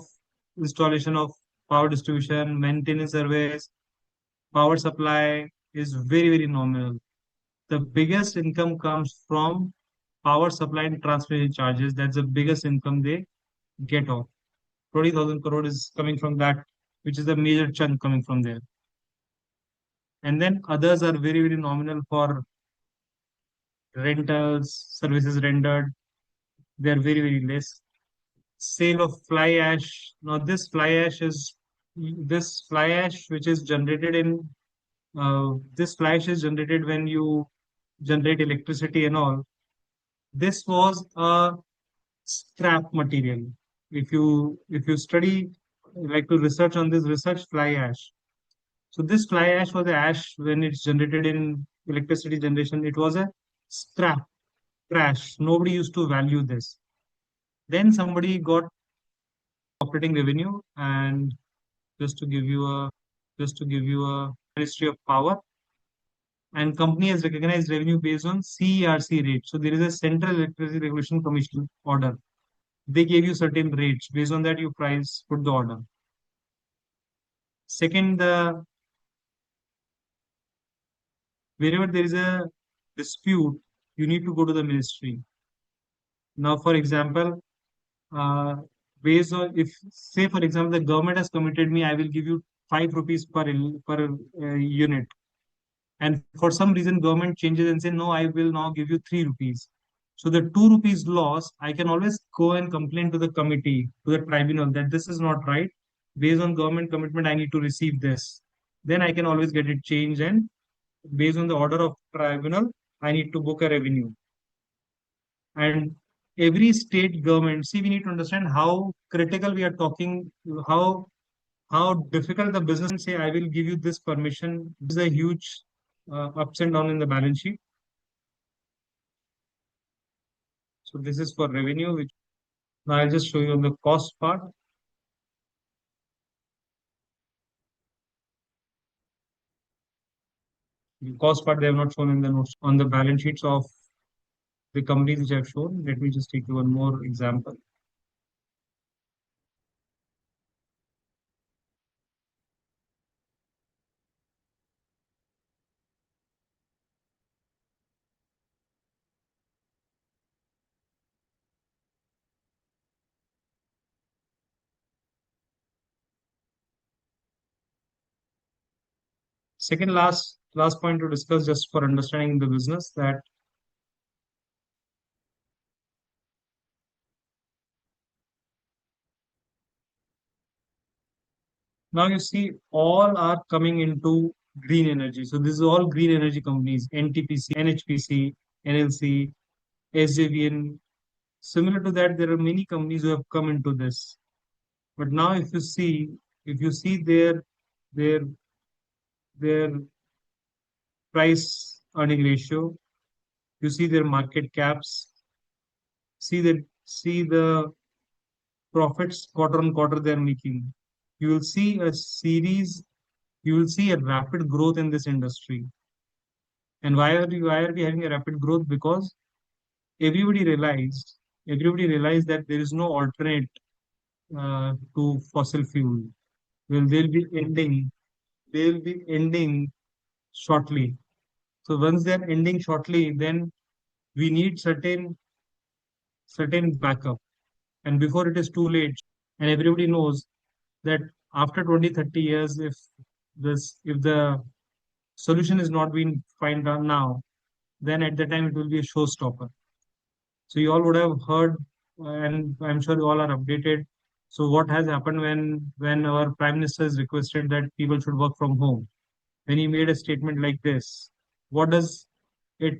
installation of power distribution, maintenance service, power supply is very, very nominal. The biggest income comes from power supply and transmission charges. That's the biggest income they get off. 20,000 crore is coming from that, which is a major chunk coming from there. And then others are very, very nominal for rentals, services rendered. They are very, very less. Sale of fly ash. Now, this fly ash which is generated in this fly ash is generated when you generate electricity and all. This was a scrap material. If you study like to research on this, research fly ash. So this fly ash was the ash when it's generated in electricity generation. It was a scrap trash. Nobody used to value this. Then somebody got operating revenue, and just to give you a Ministry of Power, and company has recognized revenue based on CERC rate. So there is a Central Electricity Regulation Commission order. They gave you certain rates. Based on that, you price put the order. Second, wherever there is a dispute, you need to go to the ministry. Now, for example, uh, based on if say for example the government has committed me, I will give you 5 rupees per unit, and for some reason government changes and say no, I will now give you 3 rupees. So the 2 rupees loss, I can always go and complain to the committee, to the tribunal, that this is not right. Based on government commitment, I need to receive this. Then I can always get it changed, and based on the order of tribunal, I need to book a revenue. And every state government, see, we need to understand how critical we are talking, how difficult the business say, I will give you this permission. This is a huge ups and down in the balance sheet. So this is for revenue, which now I'll just show you on the cost part. The cost part they have not shown in the notes on the balance sheets of the companies which I have shown. Let me just take you one more example. Second last point to discuss just for understanding the business, that now you see all are coming into green energy. So this is all green energy companies, NTPC, NHPC, NLC, SJVN. Similar to that, there are many companies who have come into this. But now if you see their their price earning ratio, you see their market caps, see the profits quarter on quarter they're making. You will see a series, you will see a rapid growth in this industry. And why are we having a rapid growth? Because everybody realized everybody realized that there is no alternate to fossil fuel. Well, they'll be ending shortly. So once they're ending shortly, then we need certain backup. And before it is too late, And everybody knows that after 20, 30 years, if the solution is not being found out now, then at the time it will be a showstopper. So you all would have heard, and I'm sure you all are updated. So what has happened when our prime minister has requested that people should work from home? When he made a statement like this, what does it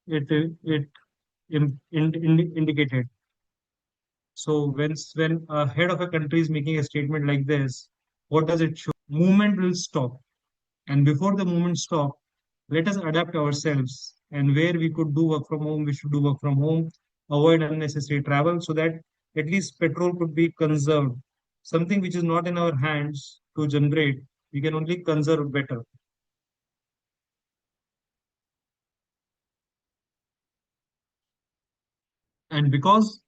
it indicated? So when a head of a country is making a statement like this, what does it show? Movement will stop, and before the movement stop, let us adapt ourselves. And where we could do work from home, we should do work from home. Avoid unnecessary travel so that at least petrol could be conserved. Something which is not in our hands to generate, we can only conserve better. And because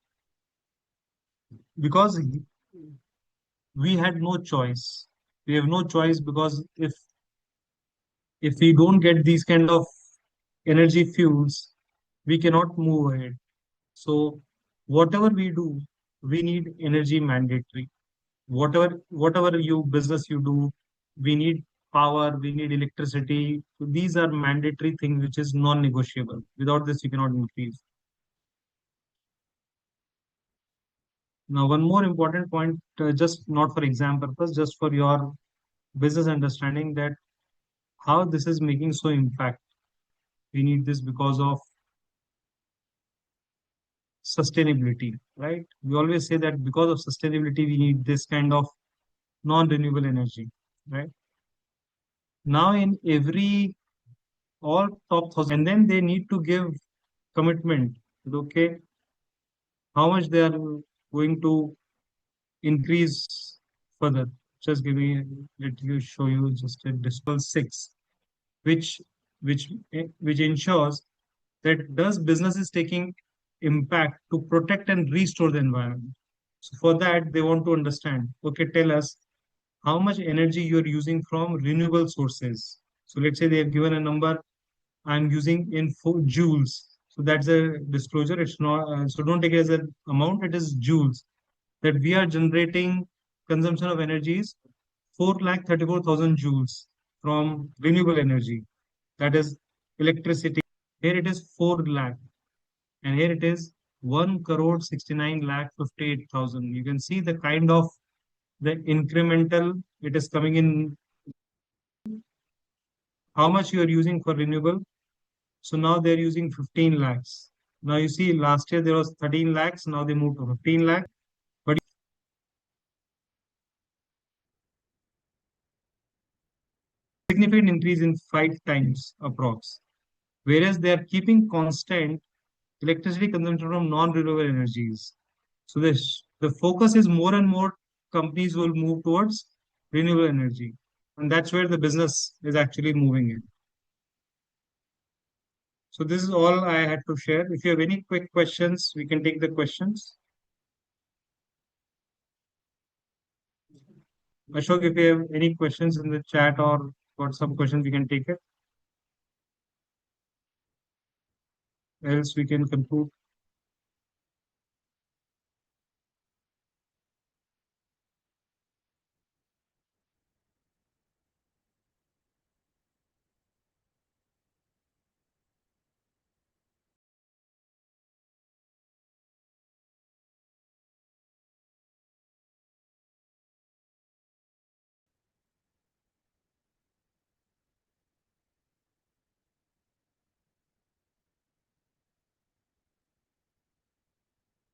we had no choice, we have no choice because if we don't get these kind of energy fuels, we cannot move ahead. So whatever we do, we need energy mandatory. Whatever you business you do, we need power, we need electricity. So these are mandatory things which is non-negotiable. Without this, you cannot increase. Now, one more important point, just not for exam purpose, just for your business understanding that how this is making so impact. We need this because of sustainability, right? We always say that because of sustainability, we need this kind of non-renewable energy, right? Now, in every all top thousand, and then they need to give commitment. Okay, how much they are going to increase further. Just give me, let you show you just a decimal six, which which ensures that does business is taking impact to protect and restore the environment. So for that, they want to understand, okay, tell us how much energy you're using from renewable sources. So let's say they have given a number, I'm using in 4 joules. So that's a disclosure. It's not, so don't take it as an amount, it is joules. That we are generating consumption of energy is 4,34,000 joules from renewable energy. That is electricity. Here it is 4 lakh, and here it is 1 crore 69 lakh 58,000. You can see the kind of the incremental it is coming in, how much you are using for renewable. So now they're using 15 lakhs. Now you see last year there was 13 lakhs, now they moved to 15 lakh. But significant increase in 5 times approx. Whereas they are keeping constant electricity consumption from non-renewable energies. So the focus is more and more companies will move towards renewable energy. And that's where the business is actually moving in. So this is all I had to share. If you have any quick questions, we can take the questions. Ashok, if you have any questions in the chat or got some questions, we can take it. Else we can conclude.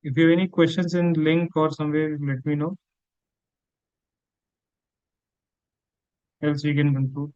If you have any questions in link or somewhere, let me know. Else we can conclude.